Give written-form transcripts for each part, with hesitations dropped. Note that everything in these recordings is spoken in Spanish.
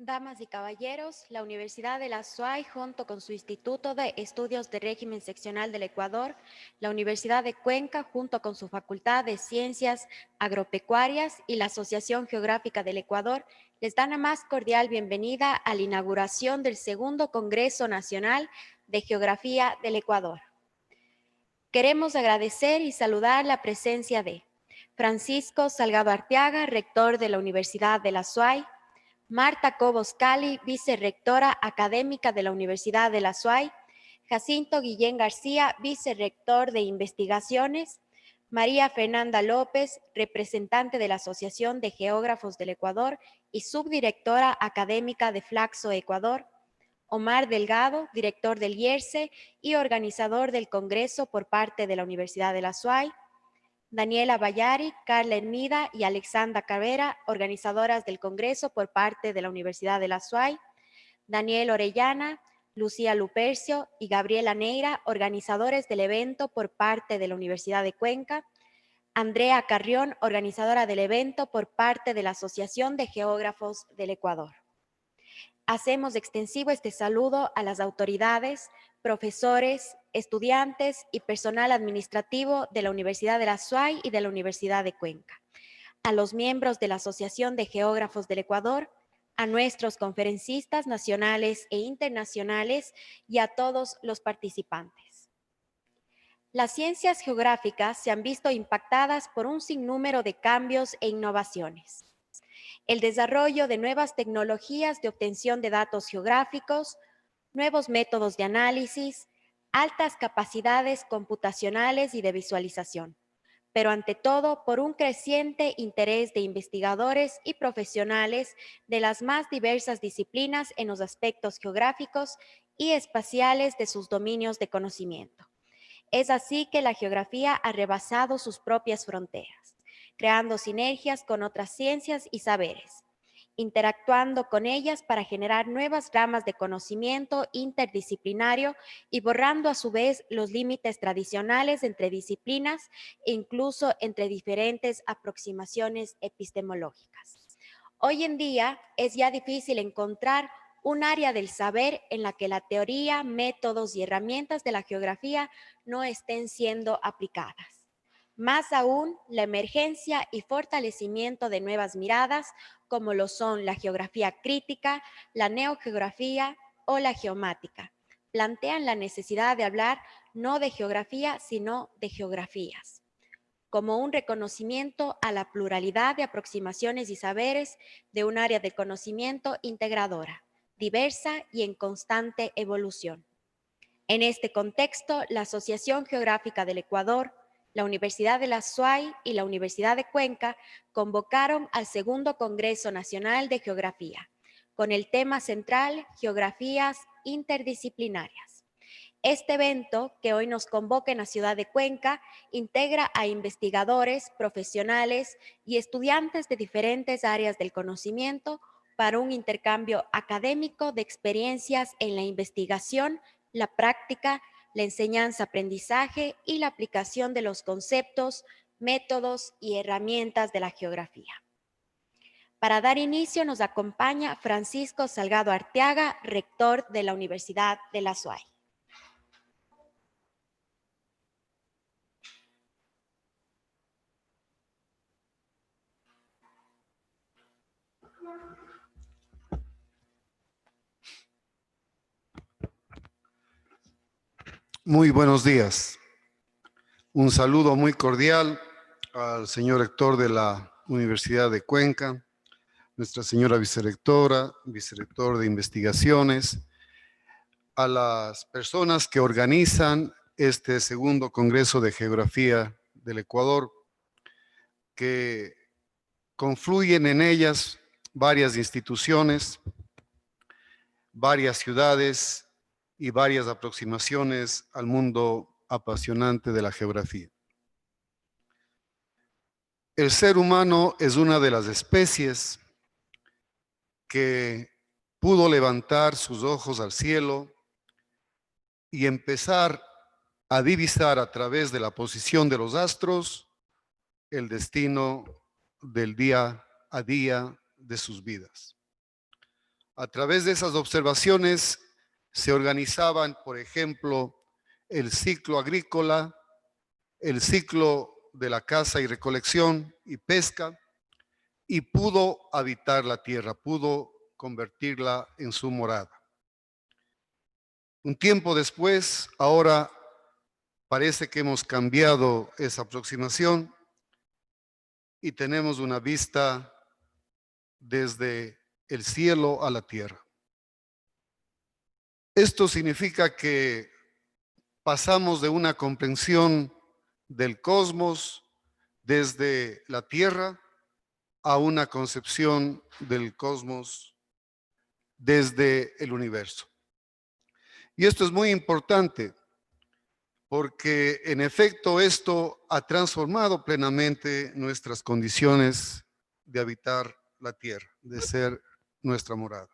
Damas y caballeros, la Universidad de la SUAY, junto con su Instituto de Estudios de Régimen Seccional del Ecuador, la Universidad de Cuenca, junto con su Facultad de Ciencias Agropecuarias y la Asociación Geográfica del Ecuador, les dan la más cordial bienvenida a la inauguración del segundo Congreso Nacional de Geografía del Ecuador. Queremos agradecer y saludar la presencia de Francisco Salgado Arteaga, rector de la Universidad de la SUAY, Marta Cobos Cali, vicerrectora académica de la Universidad de la SUAY, Jacinto Guillén García, vicerrector de investigaciones, María Fernanda López, representante de la Asociación de Geógrafos del Ecuador y subdirectora académica de Flaxo Ecuador, Omar Delgado, director del IERCE y organizador del Congreso por parte de la Universidad de la SUAY, Daniela Bayari, Carla Hermida y Alexandra Carrera, organizadoras del Congreso por parte de la Universidad de la SUAY, Daniel Orellana, Lucía Lupercio y Gabriela Neira, organizadores del evento por parte de la Universidad de Cuenca, Andrea Carrión, organizadora del evento por parte de la Asociación de Geógrafos del Ecuador. Hacemos extensivo este saludo a las autoridades, profesores, estudiantes y personal administrativo de la Universidad de la SUAY y de la Universidad de Cuenca, a los miembros de la Asociación de Geógrafos del Ecuador, a nuestros conferencistas nacionales e internacionales y a todos los participantes. Las ciencias geográficas se han visto impactadas por un sinnúmero de cambios e innovaciones. El desarrollo de nuevas tecnologías de obtención de datos geográficos, nuevos métodos de análisis, altas capacidades computacionales y de visualización, pero ante todo por un creciente interés de investigadores y profesionales de las más diversas disciplinas en los aspectos geográficos y espaciales de sus dominios de conocimiento. Es así que la geografía ha rebasado sus propias fronteras, creando sinergias con otras ciencias y saberes, interactuando con ellas para generar nuevas ramas de conocimiento interdisciplinario y borrando a su vez los límites tradicionales entre disciplinas e incluso entre diferentes aproximaciones epistemológicas. Hoy en día es ya difícil encontrar un área del saber en la que la teoría, métodos y herramientas de la geografía no estén siendo aplicadas. Más aún, la emergencia y fortalecimiento de nuevas miradas, como lo son la geografía crítica, la neogeografía o la geomática, plantean la necesidad de hablar no de geografía, sino de geografías, como un reconocimiento a la pluralidad de aproximaciones y saberes de un área de conocimiento integradora, diversa y en constante evolución. En este contexto, la Asociación Geográfica del Ecuador, la Universidad de la SUAY y la Universidad de Cuenca convocaron al segundo Congreso Nacional de Geografía, con el tema central Geografías Interdisciplinarias. Este evento, que hoy nos convoca en la ciudad de Cuenca, integra a investigadores, profesionales y estudiantes de diferentes áreas del conocimiento para un intercambio académico de experiencias en la investigación, la práctica, la enseñanza-aprendizaje y la aplicación de los conceptos, métodos y herramientas de la geografía. Para dar inicio nos acompaña Francisco Salgado Arteaga, rector de la Universidad de la SUAY. Muy buenos días. Un saludo muy cordial al señor rector de la Universidad de Cuenca, nuestra señora vicerrectora, vicerrector de investigaciones, a las personas que organizan este segundo Congreso de Geografía del Ecuador, que confluyen en ellas varias instituciones, varias ciudades y varias aproximaciones al mundo apasionante de la geografía. El ser humano es una de las especies que pudo levantar sus ojos al cielo y empezar a divisar a través de la posición de los astros el destino del día a día de sus vidas. A través de esas observaciones se organizaban, por ejemplo, el ciclo agrícola, el ciclo de la caza y recolección y pesca, y pudo habitar la tierra, pudo convertirla en su morada. Un tiempo después, ahora parece que hemos cambiado esa aproximación y tenemos una vista desde el cielo a la tierra. Esto significa que pasamos de una comprensión del cosmos desde la tierra a una concepción del cosmos desde el universo. Y esto es muy importante porque en efecto esto ha transformado plenamente nuestras condiciones de habitar la tierra, de ser nuestra morada.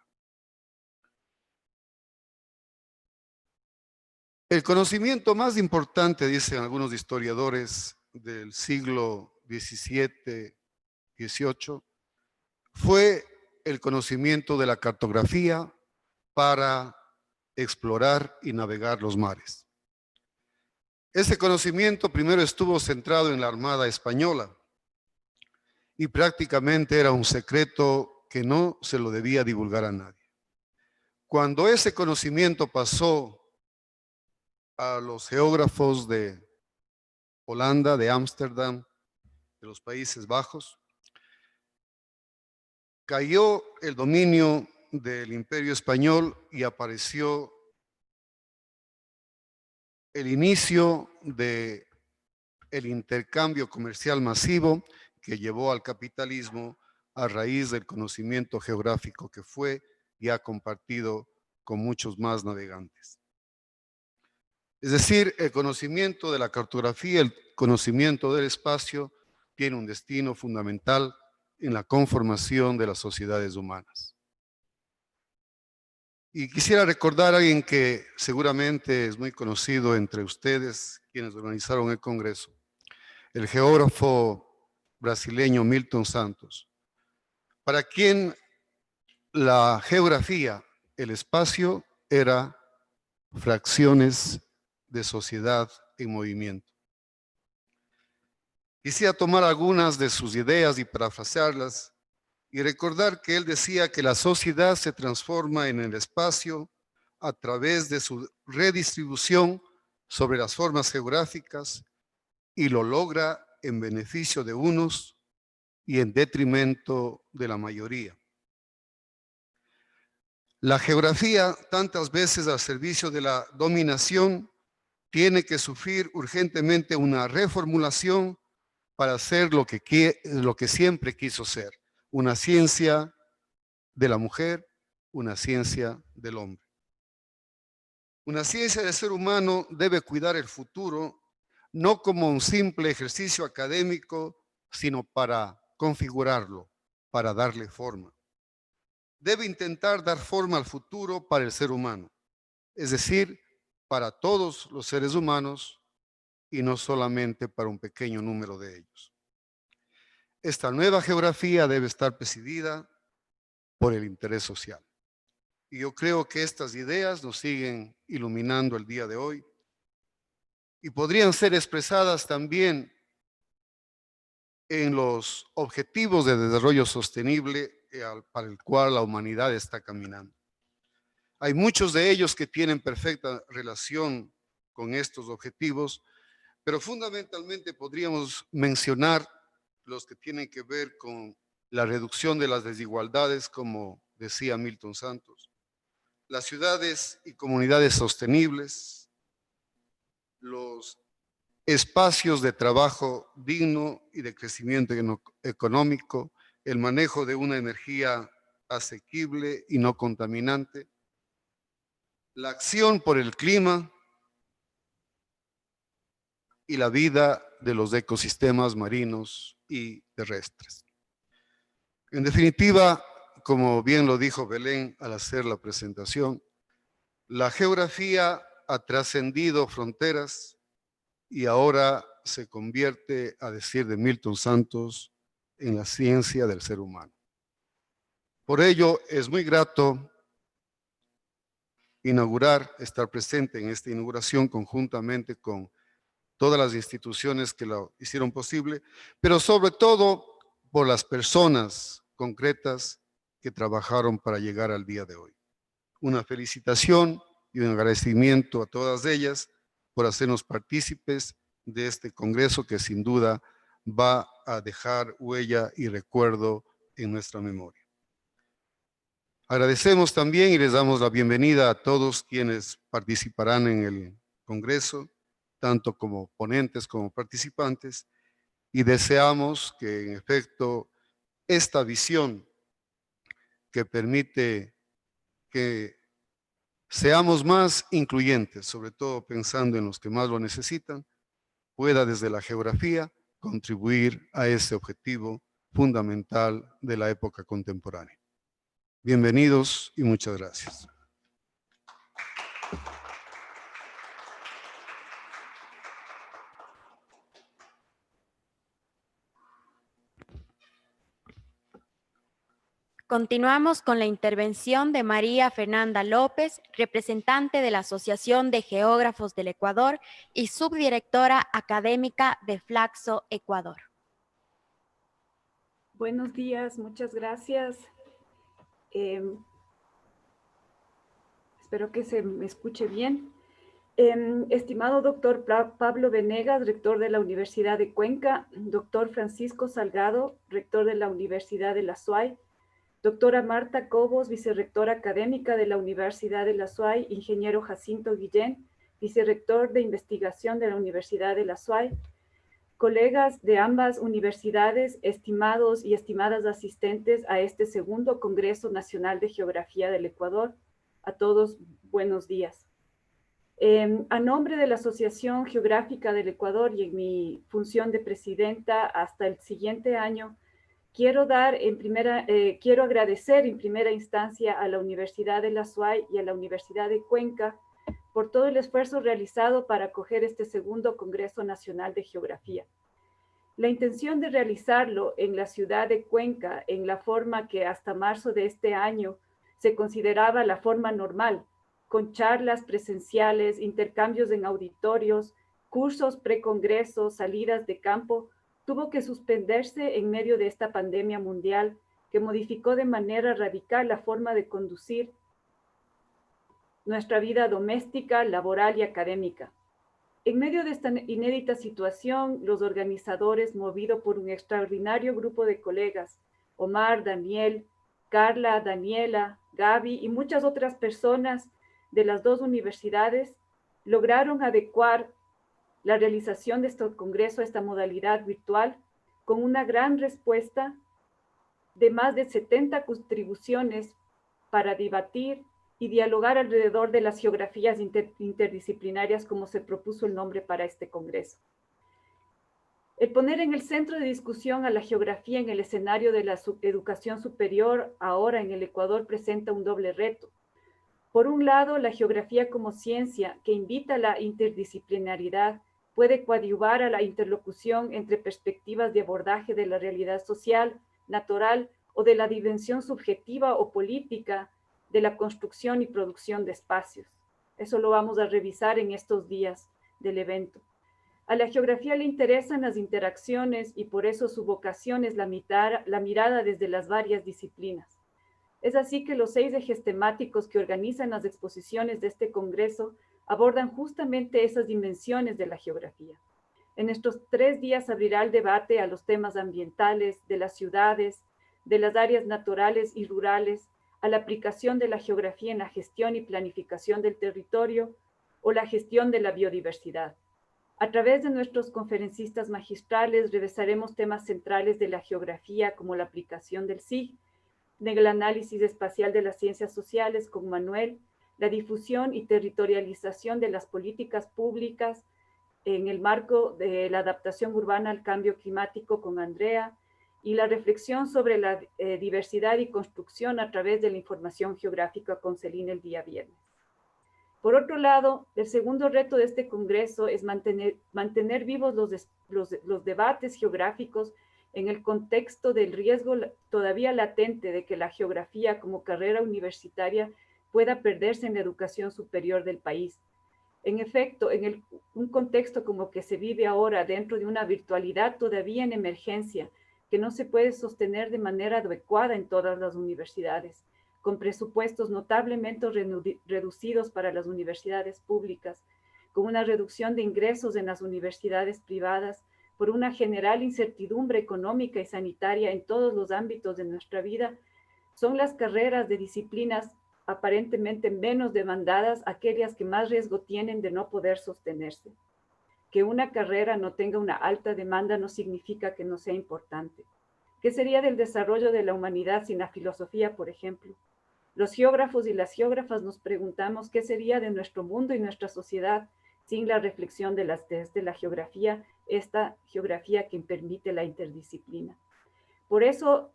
El conocimiento más importante, dicen algunos historiadores del siglo XVII, XVIII, fue el conocimiento de la cartografía para explorar y navegar los mares. Ese conocimiento primero estuvo centrado en la Armada Española y prácticamente era un secreto que no se lo debía divulgar a nadie. Cuando ese conocimiento pasó a los geógrafos de Holanda, de Ámsterdam, de los Países Bajos, cayó el dominio del Imperio Español y apareció el inicio del intercambio comercial masivo que llevó al capitalismo a raíz del conocimiento geográfico que fue ya compartido con muchos más navegantes. Es decir, el conocimiento de la cartografía, el conocimiento del espacio, tiene un destino fundamental en la conformación de las sociedades humanas. Y quisiera recordar a alguien que seguramente es muy conocido entre ustedes, quienes organizaron el Congreso, el geógrafo brasileño Milton Santos, para quien la geografía, el espacio, era fracciones de sociedad en movimiento. Quisiera tomar algunas de sus ideas y parafrasearlas y recordar que él decía que la sociedad se transforma en el espacio a través de su redistribución sobre las formas geográficas y lo logra en beneficio de unos y en detrimento de la mayoría. La geografía, tantas veces al servicio de la dominación, tiene que sufrir urgentemente una reformulación para ser lo que siempre quiso ser, una ciencia de la mujer, una ciencia del hombre. Una ciencia del ser humano debe cuidar el futuro, no como un simple ejercicio académico, sino para configurarlo, para darle forma. Debe intentar dar forma al futuro para el ser humano, es decir, para todos los seres humanos y no solamente para un pequeño número de ellos. Esta nueva geografía debe estar presidida por el interés social. Y yo creo que estas ideas nos siguen iluminando el día de hoy y podrían ser expresadas también en los objetivos de desarrollo sostenible para el cual la humanidad está caminando. Hay muchos de ellos que tienen perfecta relación con estos objetivos, pero fundamentalmente podríamos mencionar los que tienen que ver con la reducción de las desigualdades, como decía Milton Santos, las ciudades y comunidades sostenibles, los espacios de trabajo digno y de crecimiento económico, el manejo de una energía asequible y no contaminante, la acción por el clima y la vida de los ecosistemas marinos y terrestres. En definitiva, como bien lo dijo Belén al hacer la presentación, la geografía ha trascendido fronteras y ahora se convierte, a decir de Milton Santos, en la ciencia del ser humano. Por ello, es muy grato estar presente en esta inauguración conjuntamente con todas las instituciones que lo hicieron posible, pero sobre todo por las personas concretas que trabajaron para llegar al día de hoy. Una felicitación y un agradecimiento a todas ellas por hacernos partícipes de este congreso que sin duda va a dejar huella y recuerdo en nuestra memoria. Agradecemos también y les damos la bienvenida a todos quienes participarán en el congreso, tanto como ponentes como participantes, y deseamos que en efecto esta visión que permite que seamos más incluyentes, sobre todo pensando en los que más lo necesitan, pueda desde la geografía contribuir a ese objetivo fundamental de la época contemporánea. Bienvenidos y muchas gracias. Continuamos con la intervención de María Fernanda López, representante de la Asociación de Geógrafos del Ecuador y subdirectora académica de Flaxo Ecuador. Buenos días, muchas gracias. Espero que se me escuche bien. Estimado doctor Pablo Venegas, rector de la Universidad de Cuenca, doctor Francisco Salgado, rector de la Universidad de la SUAY, doctora Marta Cobos, vicerrectora académica de la Universidad de la SUAY, ingeniero Jacinto Guillén, vicerrector de investigación de la Universidad de la SUAY, colegas de ambas universidades, estimados y estimadas asistentes a este segundo Congreso Nacional de Geografía del Ecuador, a todos buenos días. A nombre de la Asociación Geográfica del Ecuador y en mi función de presidenta hasta el siguiente año, quiero agradecer en primera instancia a la Universidad de la SUAY y a la Universidad de Cuenca por todo el esfuerzo realizado para acoger este segundo Congreso Nacional de Geografía. La intención de realizarlo en la ciudad de Cuenca, en la forma que hasta marzo de este año se consideraba la forma normal, con charlas presenciales, intercambios en auditorios, cursos precongresos, salidas de campo, tuvo que suspenderse en medio de esta pandemia mundial que modificó de manera radical la forma de conducir nuestra vida doméstica, laboral y académica. En medio de esta inédita situación, los organizadores, movidos por un extraordinario grupo de colegas, Omar, Daniel, Carla, Daniela, Gaby y muchas otras personas de las dos universidades, lograron adecuar la realización de este congreso a esta modalidad virtual con una gran respuesta de más de 70 contribuciones para debatir y dialogar alrededor de las geografías interdisciplinarias como se propuso el nombre para este congreso. El poner en el centro de discusión a la geografía en el escenario de la educación superior ahora en el Ecuador presenta un doble reto. Por un lado, la geografía como ciencia que invita a la interdisciplinaridad puede coadyuvar a la interlocución entre perspectivas de abordaje de la realidad social, natural o de la dimensión subjetiva o política de la construcción y producción de espacios. Eso lo vamos a revisar en estos días del evento. A la geografía le interesan las interacciones y por eso su vocación es la mirada desde las varias disciplinas. Es así que los 6 ejes temáticos que organizan las exposiciones de este congreso abordan justamente esas dimensiones de la geografía. En estos 3 días abrirá el debate a los temas ambientales, de las ciudades, de las áreas naturales y rurales, a la aplicación de la geografía en la gestión y planificación del territorio o la gestión de la biodiversidad. A través de nuestros conferencistas magistrales revisaremos temas centrales de la geografía como la aplicación del SIG, del análisis espacial de las ciencias sociales con Manuel, la difusión y territorialización de las políticas públicas en el marco de la adaptación urbana al cambio climático con Andrea, y la reflexión sobre la diversidad y construcción a través de la información geográfica con Celine el día viernes. Por otro lado, el segundo reto de este congreso es mantener vivos los debates geográficos en el contexto del riesgo todavía latente de que la geografía como carrera universitaria pueda perderse en la educación superior del país. En efecto, en un contexto como que se vive ahora dentro de una virtualidad todavía en emergencia, que no se puede sostener de manera adecuada en todas las universidades, con presupuestos notablemente reducidos para las universidades públicas, con una reducción de ingresos en las universidades privadas, por una general incertidumbre económica y sanitaria en todos los ámbitos de nuestra vida, son las carreras de disciplinas aparentemente menos demandadas aquellas que más riesgo tienen de no poder sostenerse. Que una carrera no tenga una alta demanda no significa que no sea importante. ¿Qué sería del desarrollo de la humanidad sin la filosofía, por ejemplo? Los geógrafos y las geógrafas nos preguntamos qué sería de nuestro mundo y nuestra sociedad sin la reflexión desde la geografía, esta geografía que permite la interdisciplina. Por eso,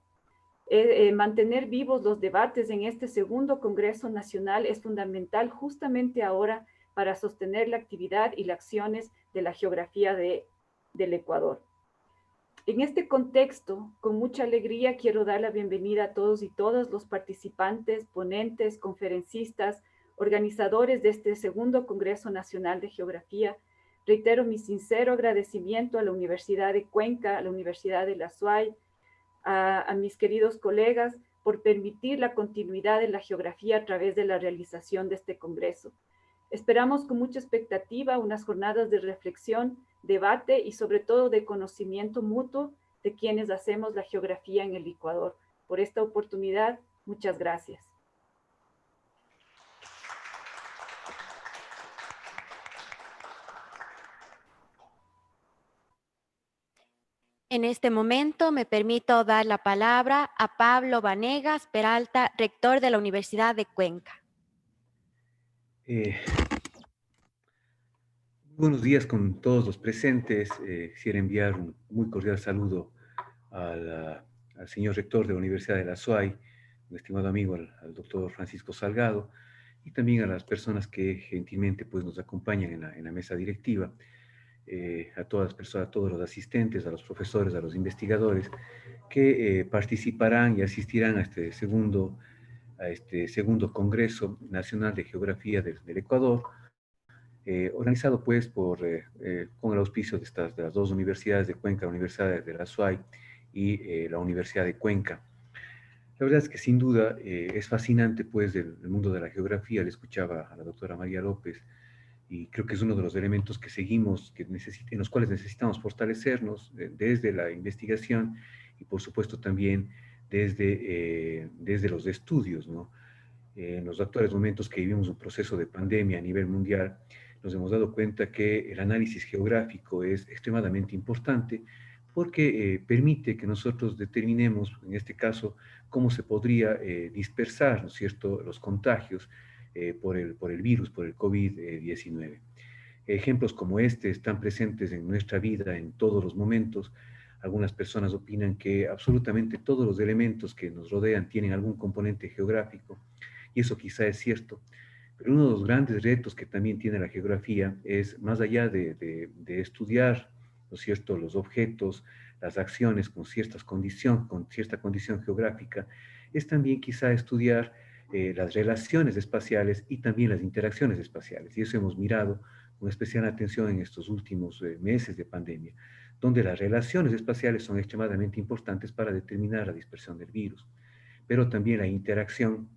mantener vivos los debates en este segundo Congreso Nacional es fundamental justamente ahora para sostener la actividad y las acciones de la geografía del Ecuador. En este contexto, con mucha alegría quiero dar la bienvenida a todos y todas los participantes, ponentes, conferencistas, organizadores de este segundo Congreso Nacional de Geografía. Reitero mi sincero agradecimiento a la Universidad de Cuenca, a la Universidad de la SUAY, a mis queridos colegas por permitir la continuidad de la geografía a través de la realización de este congreso. Esperamos con mucha expectativa unas jornadas de reflexión, debate y sobre todo de conocimiento mutuo de quienes hacemos la geografía en el Ecuador. Por esta oportunidad, muchas gracias. En este momento me permito dar la palabra a Pablo Vanegas Peralta, rector de la Universidad de Cuenca. Buenos días con todos los presentes. Quisiera enviar un muy cordial saludo al señor rector de la Universidad de la SUAY, un estimado amigo, al doctor Francisco Salgado, y también a las personas que gentilmente pues, nos acompañan en la mesa directiva, a todas las personas, a todos los asistentes, a los profesores, a los investigadores que participarán y asistirán a este segundo Congreso Nacional de Geografía del Ecuador, organizado pues con el auspicio de las dos universidades de Cuenca, la Universidad de la SUAY y la Universidad de Cuenca. La verdad es que sin duda es fascinante pues el mundo de la geografía. Le escuchaba a la doctora María López y creo que es uno de los elementos que seguimos, en los cuales necesitamos fortalecernos desde la investigación y por supuesto también desde los estudios, ¿no? En los actuales momentos que vivimos un proceso de pandemia a nivel mundial, nos hemos dado cuenta que el análisis geográfico es extremadamente importante porque permite que nosotros determinemos, en este caso, cómo se podría dispersar, ¿no es cierto?, los contagios por el virus, por el COVID-19. Ejemplos como este están presentes en nuestra vida en todos los momentos. Algunas personas opinan que absolutamente todos los elementos que nos rodean tienen algún componente geográfico, y eso quizá es cierto. Pero uno de los grandes retos que también tiene la geografía es, más allá de estudiar, ¿no es cierto?, los objetos, las acciones con cierta condición geográfica, es también quizá estudiar las relaciones espaciales y también las interacciones espaciales. Y eso hemos mirado con especial atención en estos últimos meses de pandemia, donde las relaciones espaciales son extremadamente importantes para determinar la dispersión del virus. Pero también la interacción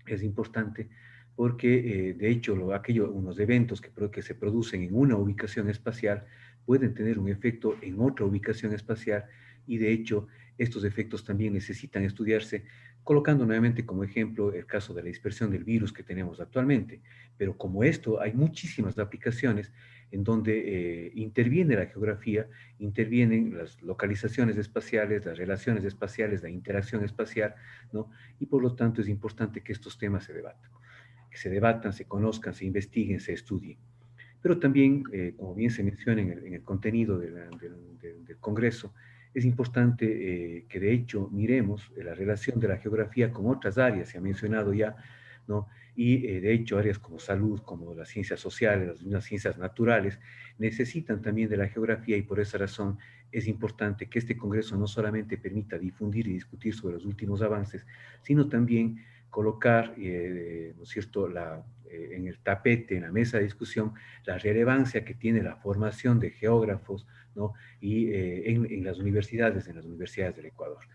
es importante porque, de hecho, unos eventos que se producen en una ubicación espacial pueden tener un efecto en otra ubicación espacial y, de hecho, estos efectos también necesitan estudiarse, colocando nuevamente como ejemplo el caso de la dispersión del virus que tenemos actualmente. Pero como esto, hay muchísimas aplicaciones en donde interviene la geografía, intervienen las localizaciones espaciales, las relaciones espaciales, la interacción espacial, ¿no? Y por lo tanto es importante que estos temas se debatan, se conozcan, se investiguen, se estudien. Pero también, como bien se menciona en el contenido del Congreso, es importante que de hecho miremos la relación de la geografía con otras áreas, se ha mencionado ya, ¿no? Y de hecho áreas como salud, como las ciencias sociales, las ciencias naturales, necesitan también de la geografía y por esa razón es importante que este Congreso no solamente permita difundir y discutir sobre los últimos avances, sino también colocar, ¿no es cierto?, en el tapete, en la mesa de discusión, la relevancia que tiene la formación de geógrafos, ¿no? Y en las universidades del Ecuador.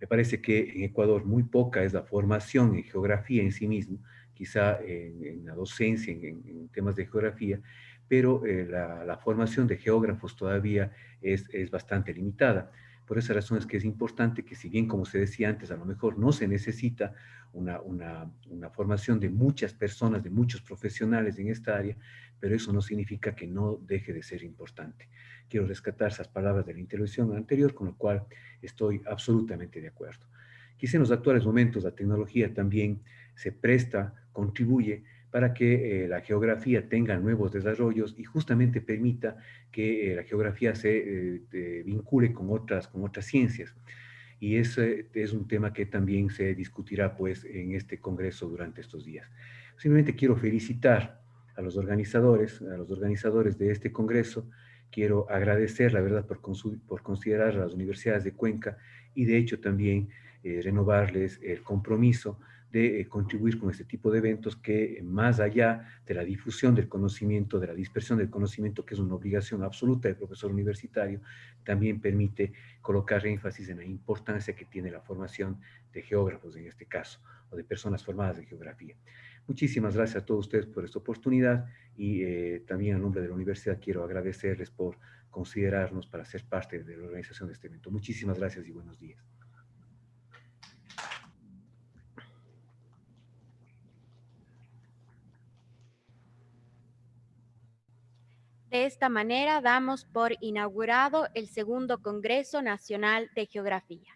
Me parece que en Ecuador muy poca es la formación en geografía en sí mismo, quizá en la docencia, en temas de geografía, pero la formación de geógrafos todavía es bastante limitada. Por esa razón es que es importante que, si bien, como se decía antes, a lo mejor no se necesita una formación de muchas personas, de muchos profesionales en esta área, pero eso no significa que no deje de ser importante. Quiero rescatar esas palabras de la intervención anterior, con lo cual estoy absolutamente de acuerdo. Quizá en los actuales momentos la tecnología también se presta, contribuye para que la geografía tenga nuevos desarrollos y justamente permita que la geografía se vincule con otras ciencias. Y ese es un tema que también se discutirá pues en este congreso durante estos días. Simplemente quiero felicitar a los organizadores de este congreso. Quiero agradecer, la verdad, por considerar a las universidades de Cuenca y de hecho también renovarles el compromiso de contribuir con este tipo de eventos que, más allá de la difusión del conocimiento, de la dispersión del conocimiento, que es una obligación absoluta del profesor universitario, también permite colocar énfasis en la importancia que tiene la formación de geógrafos en este caso, o de personas formadas en geografía. Muchísimas gracias a todos ustedes por esta oportunidad y también a nombre de la universidad quiero agradecerles por considerarnos para ser parte de la organización de este evento. Muchísimas gracias y buenos días. De esta manera damos por inaugurado el segundo Congreso Nacional de Geografía.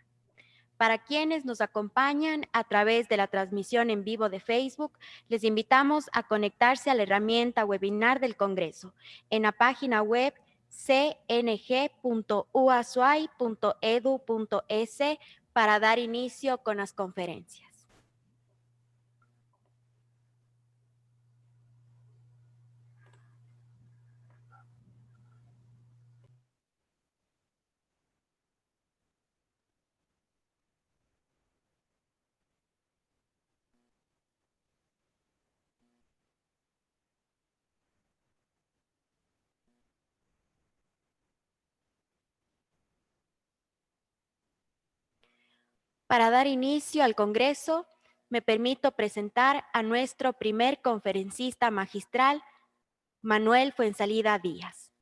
Para quienes nos acompañan a través de la transmisión en vivo de Facebook, les invitamos a conectarse a la herramienta webinar del Congreso en la página web cng.uasuay.edu.es para dar inicio con las conferencias. Para dar inicio al Congreso, me permito presentar a nuestro primer conferencista magistral, Manuel Fuenzalida Díaz.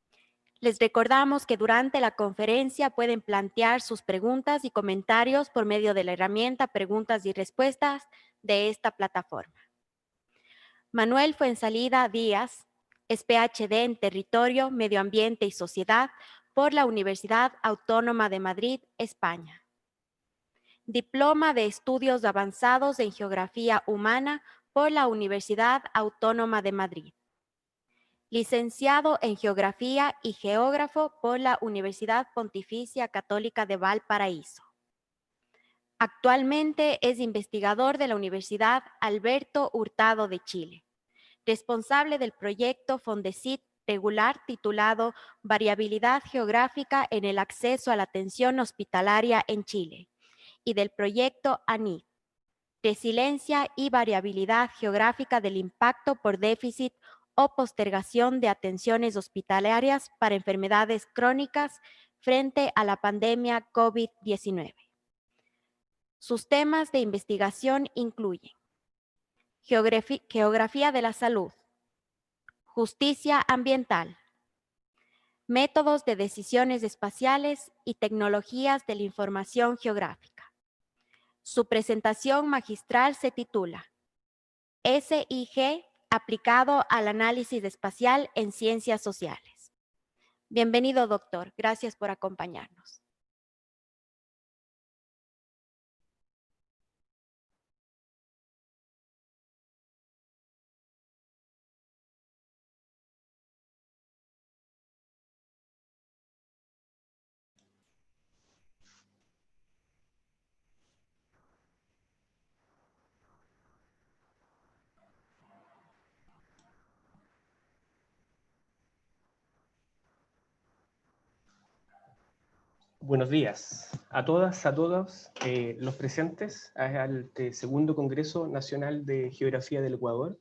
Les recordamos que durante la conferencia pueden plantear sus preguntas y comentarios por medio de la herramienta Preguntas y Respuestas de esta plataforma. Manuel Fuenzalida Díaz es PhD en Territorio, Medio Ambiente y Sociedad por la Universidad Autónoma de Madrid, España. Diploma de Estudios Avanzados en Geografía Humana por la Universidad Autónoma de Madrid. Licenciado en Geografía y Geógrafo por la Universidad Pontificia Católica de Valparaíso. Actualmente es investigador de la Universidad Alberto Hurtado de Chile, responsable del proyecto Fondesit regular titulado Variabilidad geográfica en el acceso a la atención hospitalaria en Chile, y del proyecto ANID, Resiliencia y Variabilidad Geográfica del Impacto por Déficit o Postergación de Atenciones Hospitalarias para Enfermedades Crónicas frente a la pandemia COVID-19. Sus temas de investigación incluyen geografía de la salud, justicia ambiental, métodos de decisiones espaciales y tecnologías de la información geográfica. Su presentación magistral se titula SIG aplicado al análisis espacial en ciencias sociales. Bienvenido, doctor. Gracias por acompañarnos. Buenos días a todas, a todos los presentes al segundo Congreso Nacional de Geografía del Ecuador.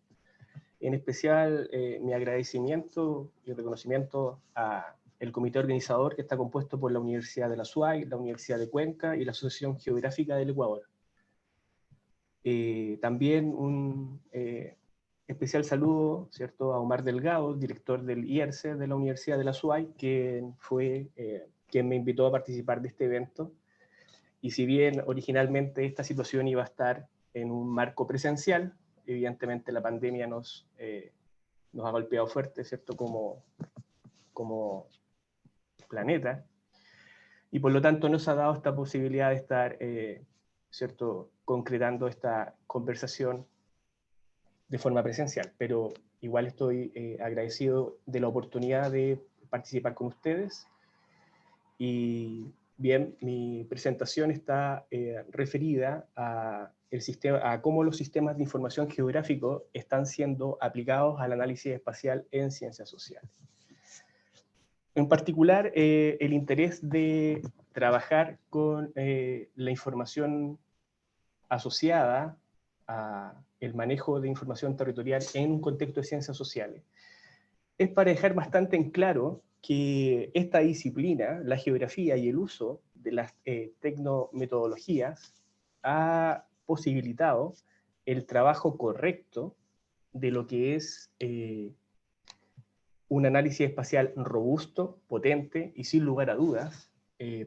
En especial, mi agradecimiento y reconocimiento al comité organizador, que está compuesto por la Universidad de la SUAY, la Universidad de Cuenca y la Asociación Geográfica del Ecuador. También un especial saludo, ¿cierto?, a Omar Delgado, director del IERCE de la Universidad de la SUAY, que fue quien me invitó a participar de este evento. Y si bien originalmente esta situación iba a estar en un marco presencial, evidentemente la pandemia nos ha golpeado fuerte, ¿cierto?, como planeta, y por lo tanto nos ha dado esta posibilidad de estar, ¿cierto?, concretando esta conversación de forma presencial, pero igual estoy agradecido de la oportunidad de participar con ustedes. Y bien, mi presentación está referida a cómo los sistemas de información geográfico están siendo aplicados al análisis espacial en ciencias sociales. En particular, el interés de trabajar con la información asociada al manejo de información territorial en un contexto de ciencias sociales es para dejar bastante en claro que esta disciplina, la geografía y el uso de las tecnometodologías, ha posibilitado el trabajo correcto de lo que es un análisis espacial robusto, potente y sin lugar a dudas,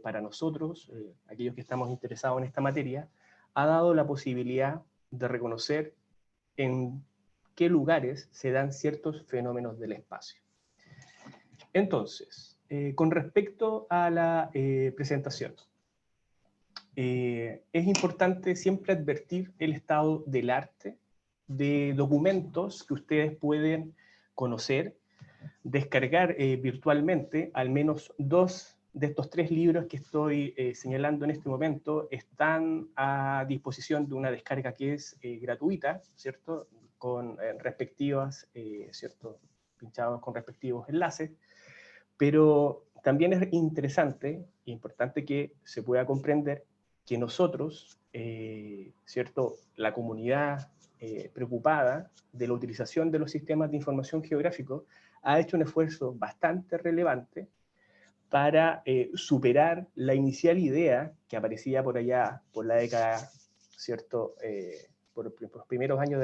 para nosotros, aquellos que estamos interesados en esta materia, ha dado la posibilidad de reconocer en qué lugares se dan ciertos fenómenos del espacio. Entonces, con respecto a la presentación, es importante siempre advertir el estado del arte de documentos que ustedes pueden conocer, descargar virtualmente. Al menos 2 de estos 3 libros que estoy señalando en este momento están a disposición de una descarga que es gratuita, ¿cierto?, con respectivas, ¿cierto?, pinchados con respectivos enlaces. Pero también es interesante e importante que se pueda comprender que nosotros, ¿cierto?, la comunidad preocupada de la utilización de los sistemas de información geográfico, ha hecho un esfuerzo bastante relevante para superar la inicial idea que aparecía por allá, por la década, ¿cierto?, por los primeros años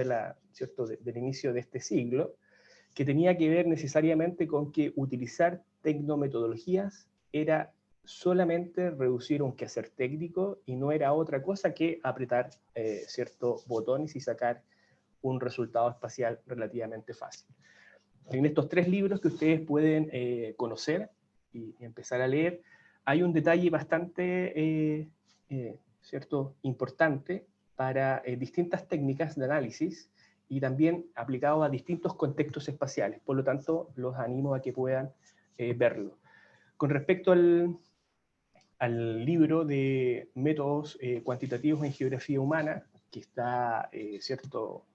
¿cierto?, del inicio de este siglo, que tenía que ver necesariamente con que utilizar tecnometodologías era solamente reducir un quehacer técnico y no era otra cosa que apretar ciertos botones y sacar un resultado espacial relativamente fácil. En estos 3 libros que ustedes pueden conocer y empezar a leer, hay un detalle bastante ¿cierto?, importante para distintas técnicas de análisis y también aplicado a distintos contextos espaciales. Por lo tanto, los animo a que puedan verlo. Con respecto al libro de métodos cuantitativos en geografía humana, que está, ¿cierto?,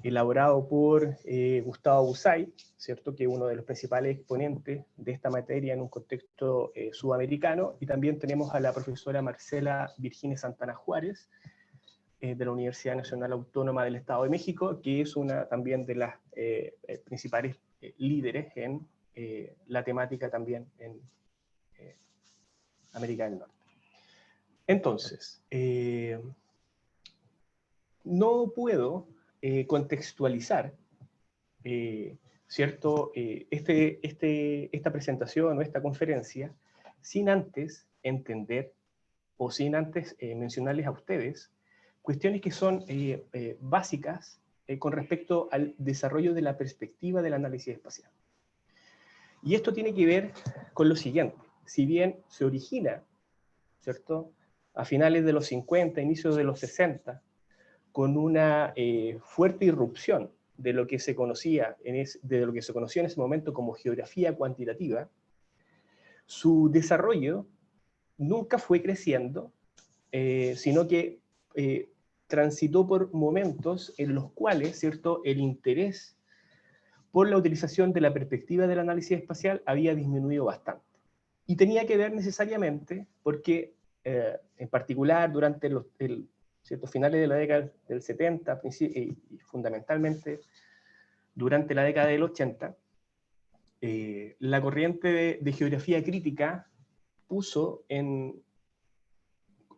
elaborado por Gustavo Bucay, ¿cierto?, que es uno de los principales exponentes de esta materia en un contexto sudamericano, y también tenemos a la profesora Marcela Virginia Santana Juárez, de la Universidad Nacional Autónoma del Estado de México, que es una también de las principales líderes en la temática también en América del Norte. Entonces, no puedo contextualizar, ¿cierto?, esta presentación o esta conferencia sin antes entender o sin antes mencionarles a ustedes cuestiones que son básicas con respecto al desarrollo de la perspectiva del análisis espacial. Y esto tiene que ver con lo siguiente. Si bien se origina, ¿cierto?, a finales de los 50, inicios de los 60, con una fuerte irrupción de lo que se conocía en ese momento como geografía cuantitativa, su desarrollo nunca fue creciendo, sino que transitó por momentos en los cuales, ¿cierto?, el interés por la utilización de la perspectiva del análisis espacial había disminuido bastante. Y tenía que ver necesariamente porque, en particular, durante ciertos finales de la década del 70, y fundamentalmente durante la década del 80, la corriente de geografía crítica puso en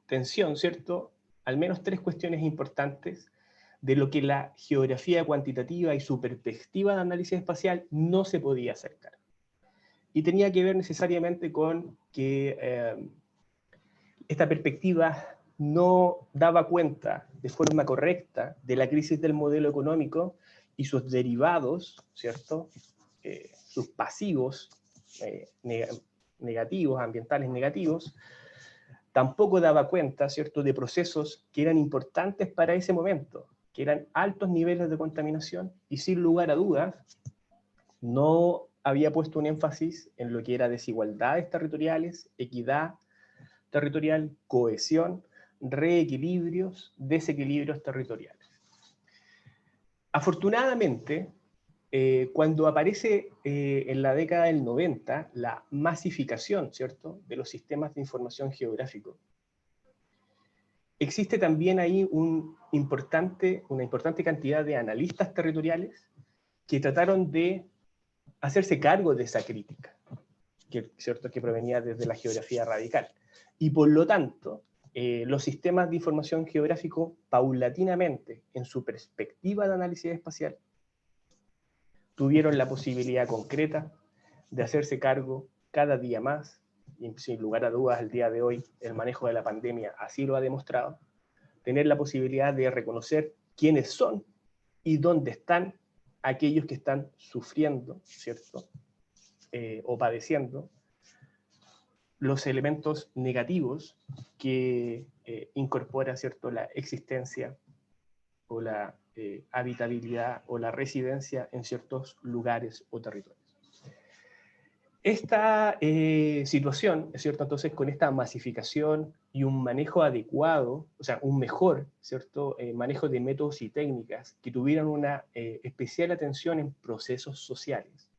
tensión, ¿cierto?, al menos tres cuestiones importantes de lo que la geografía cuantitativa y su perspectiva de análisis espacial no se podía acercar. Y tenía que ver necesariamente con que esta perspectiva no daba cuenta de forma correcta de la crisis del modelo económico y sus derivados, ¿cierto?, sus pasivos negativos, ambientales negativos. Tampoco daba cuenta, ¿cierto?, de procesos que eran importantes para ese momento, que eran altos niveles de contaminación, y sin lugar a dudas no había puesto un énfasis en lo que era desigualdades territoriales, equidad territorial, cohesión, reequilibrios, desequilibrios territoriales. Afortunadamente, cuando aparece en la década del 90 la masificación, ¿cierto?, de los sistemas de información geográfico, existe también ahí una importante cantidad de analistas territoriales que trataron de hacerse cargo de esa crítica, ¿cierto?, que provenía desde la geografía radical. Y por lo tanto, los sistemas de información geográfico, paulatinamente, en su perspectiva de análisis espacial, tuvieron la posibilidad concreta de hacerse cargo cada día más, y sin lugar a dudas el día de hoy el manejo de la pandemia así lo ha demostrado, tener la posibilidad de reconocer quiénes son y dónde están aquellos que están sufriendo, ¿cierto?, o padeciendo los elementos negativos que incorpora, ¿cierto?, la existencia o la habitabilidad o la residencia en ciertos lugares o territorios. Esta situación, es cierto, entonces con esta masificación y un manejo adecuado, o sea, un mejor, ¿cierto?, manejo de métodos y técnicas que tuvieran una especial atención en procesos sociales,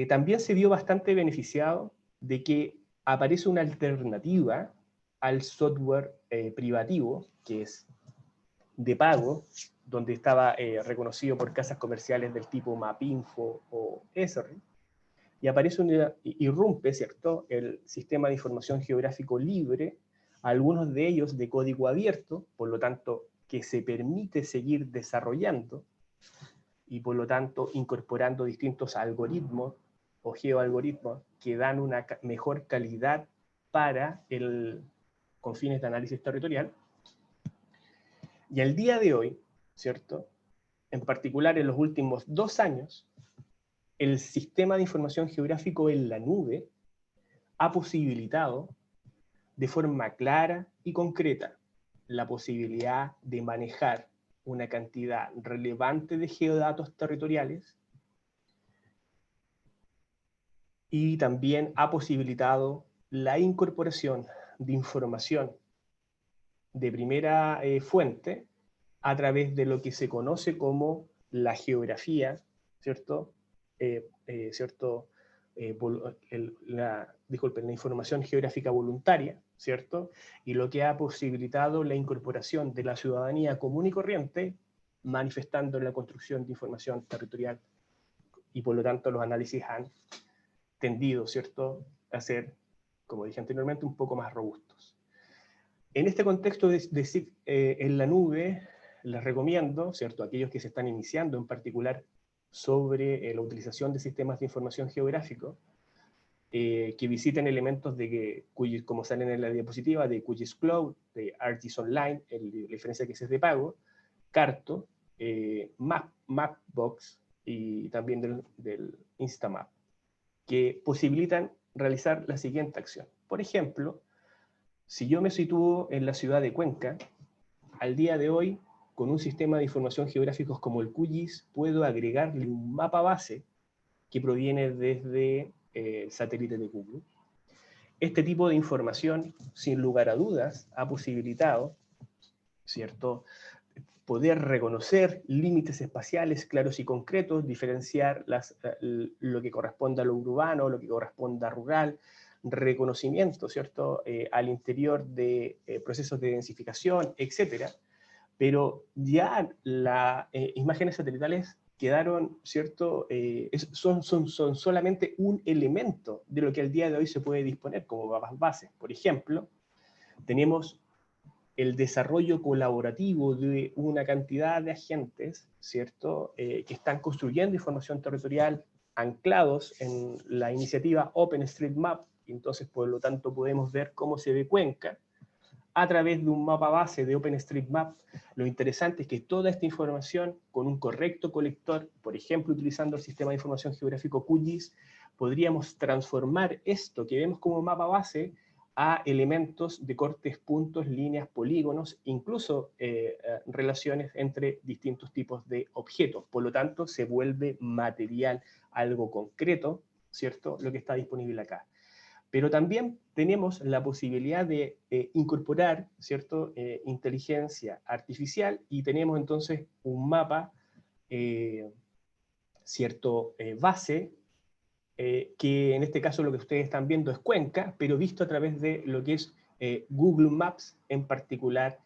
también se vio bastante beneficiado de que aparece una alternativa al software privativo, que es de pago, donde estaba reconocido por casas comerciales del tipo Mapinfo o Esri, y irrumpe, ¿cierto?, el sistema de información geográfico libre, algunos de ellos de código abierto, por lo tanto, que se permite seguir desarrollando, y por lo tanto incorporando distintos algoritmos o geoalgoritmos que dan una mejor calidad para con fines de análisis territorial. Y al día de hoy, ¿cierto?, en particular en los últimos 2 años, el sistema de información geográfico en la nube ha posibilitado de forma clara y concreta la posibilidad de manejar una cantidad relevante de geodatos territoriales, y también ha posibilitado la incorporación de información de primera fuente a través de lo que se conoce como la geografía, ¿cierto? La información geográfica voluntaria, ¿cierto? Y lo que ha posibilitado la incorporación de la ciudadanía común y corriente, manifestando la construcción de información territorial, y por lo tanto los análisis han tendido, ¿cierto?, a ser, como dije anteriormente, un poco más robustos. En este contexto en la nube, les recomiendo, ¿cierto?, a aquellos que se están iniciando en particular sobre la utilización de sistemas de información geográfico, que visiten elementos como salen en la diapositiva, de QGIS Cloud, de ArcGIS Online, la diferencia que es de pago, Carto, Mapbox, y también del Instamap, que posibilitan realizar la siguiente acción. Por ejemplo, si yo me sitúo en la ciudad de Cuenca, al día de hoy, con un sistema de información geográficos como el QGIS, puedo agregarle un mapa base que proviene desde el satélite de Google. Este tipo de información, sin lugar a dudas, ha posibilitado, ¿cierto?, poder reconocer límites espaciales claros y concretos, diferenciar lo que corresponde a lo urbano, lo que corresponde a rural, reconocimiento, ¿cierto?, al interior de procesos de densificación, etcétera. Pero ya las imágenes satelitales quedaron, ¿cierto?, son solamente un elemento de lo que al día de hoy se puede disponer como mapas base. Por ejemplo, tenemos el desarrollo colaborativo de una cantidad de agentes, ¿cierto?, que están construyendo información territorial anclados en la iniciativa OpenStreetMap, y entonces por lo tanto podemos ver cómo se ve Cuenca a través de un mapa base de OpenStreetMap. Lo interesante es que toda esta información, con un correcto colector, por ejemplo utilizando el sistema de información geográfico QGIS, podríamos transformar esto que vemos como mapa base a elementos de cortes, puntos, líneas, polígonos, incluso relaciones entre distintos tipos de objetos. Por lo tanto, se vuelve material, algo concreto, ¿cierto?, lo que está disponible acá. Pero también tenemos la posibilidad de incorporar, ¿cierto?, inteligencia artificial, y tenemos entonces un mapa, ¿cierto?, base, que en este caso lo que ustedes están viendo es Cuenca, pero visto a través de lo que es Google Maps en particular,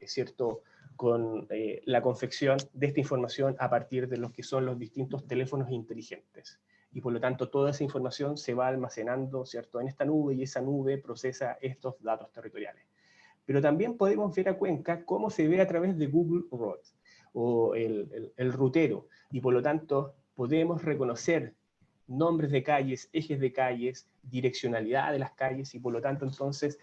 ¿cierto?, con la confección de esta información a partir de lo que son los distintos teléfonos inteligentes. Y por lo tanto toda esa información se va almacenando, ¿cierto?, en esta nube, y esa nube procesa estos datos territoriales. Pero también podemos ver a Cuenca cómo se ve a través de Google Roads, o el rutero, y por lo tanto podemos reconocer nombres de calles, ejes de calles, direccionalidad de las calles, y por lo tanto entonces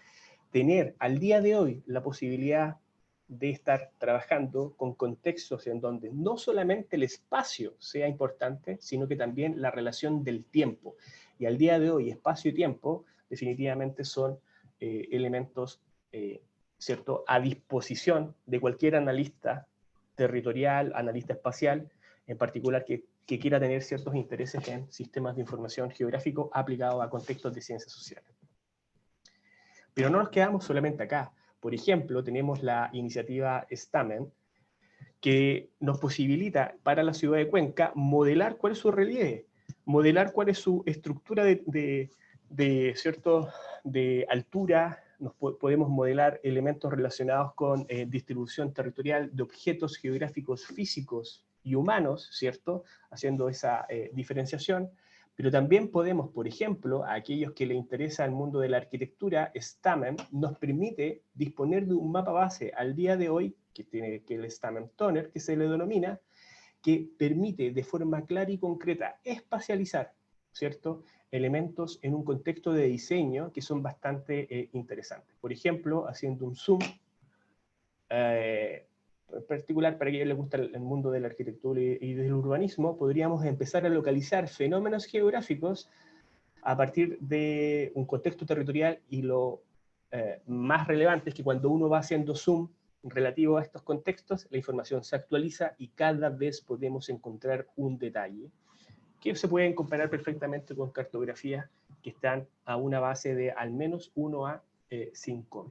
tener al día de hoy la posibilidad de estar trabajando con contextos en donde no solamente el espacio sea importante, sino que también la relación del tiempo. Y al día de hoy, espacio y tiempo definitivamente son elementos, ¿cierto?, a disposición de cualquier analista territorial, analista espacial, en particular que quiera tener ciertos intereses en sistemas de información geográfico aplicados a contextos de ciencias sociales. Pero no nos quedamos solamente acá. Por ejemplo, tenemos la iniciativa STAMEN, que nos posibilita para la ciudad de Cuenca modelar cuál es su relieve, modelar cuál es su estructura ¿cierto?, de altura. Podemos modelar elementos relacionados con distribución territorial de objetos geográficos físicos y humanos, ¿cierto?, haciendo esa diferenciación. Pero también podemos, por ejemplo, a aquellos que les interesa el mundo de la arquitectura, STAMEN nos permite disponer de un mapa base al día de hoy, que tiene el STAMEN Toner, que se le denomina, que permite de forma clara y concreta espacializar, ¿cierto?, elementos en un contexto de diseño que son bastante interesantes. Por ejemplo, haciendo un zoom, en particular para aquellos que les gusta el mundo de la arquitectura y del urbanismo, podríamos empezar a localizar fenómenos geográficos a partir de un contexto territorial, y lo más relevante es que cuando uno va haciendo zoom relativo a estos contextos, la información se actualiza y cada vez podemos encontrar un detalle que se pueden comparar perfectamente con cartografías que están a una base de al menos 1 a 5.000.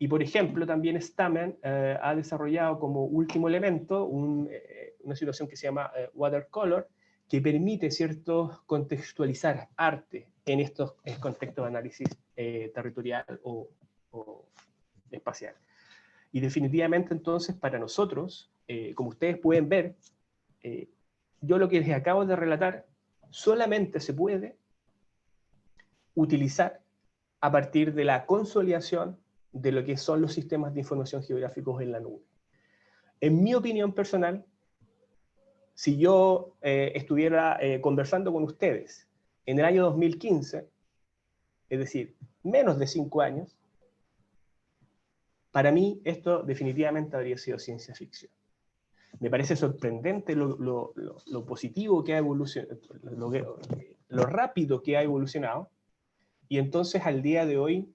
Y por ejemplo, también STAMEN ha desarrollado como último elemento una situación que se llama watercolor, que permite, ¿cierto?, contextualizar arte en estos contextos de análisis territorial o espacial. Y definitivamente entonces para nosotros, como ustedes pueden ver, yo lo que les acabo de relatar solamente se puede utilizar a partir de la consolidación de lo que son los sistemas de información geográficos en la nube. En mi opinión personal, si yo estuviera conversando con ustedes en el año 2015, es decir, menos de 5 años, para mí esto definitivamente habría sido ciencia ficción. Me parece sorprendente lo positivo que ha evolucionado, lo rápido que ha evolucionado, y entonces al día de hoy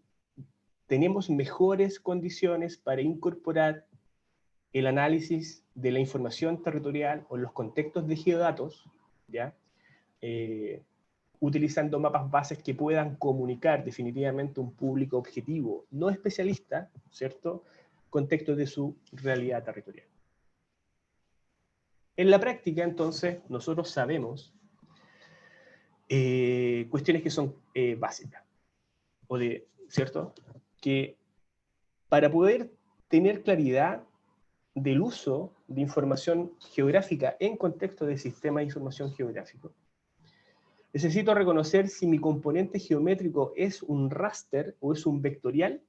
tenemos mejores condiciones para incorporar el análisis de la información territorial o los contextos de geodatos, ¿ya? Utilizando mapas bases que puedan comunicar definitivamente un público objetivo, no especialista, ¿cierto?, contexto de su realidad territorial. En la práctica, entonces, nosotros sabemos cuestiones que son básicas, ¿cierto? Que para poder tener claridad del uso de información geográfica en contexto de sistema de información geográfico, necesito reconocer si mi componente geométrico es un raster o es un vectorial,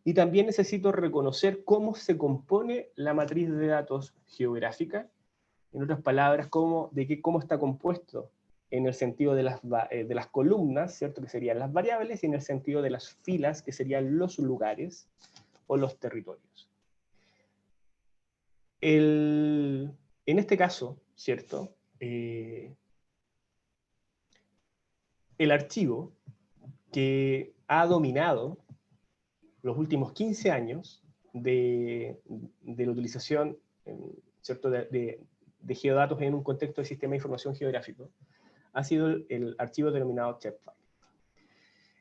y también necesito reconocer cómo se compone la matriz de datos geográfica, en otras palabras, cómo está compuesto en el sentido de las columnas, ¿cierto? Que serían las variables, y en el sentido de las filas, que serían los lugares o los territorios. En este caso, ¿cierto? El archivo que ha dominado los últimos 15 años de la utilización, ¿cierto? de geodatos en un contexto de sistema de información geográfico, ha sido el archivo denominado shapefile.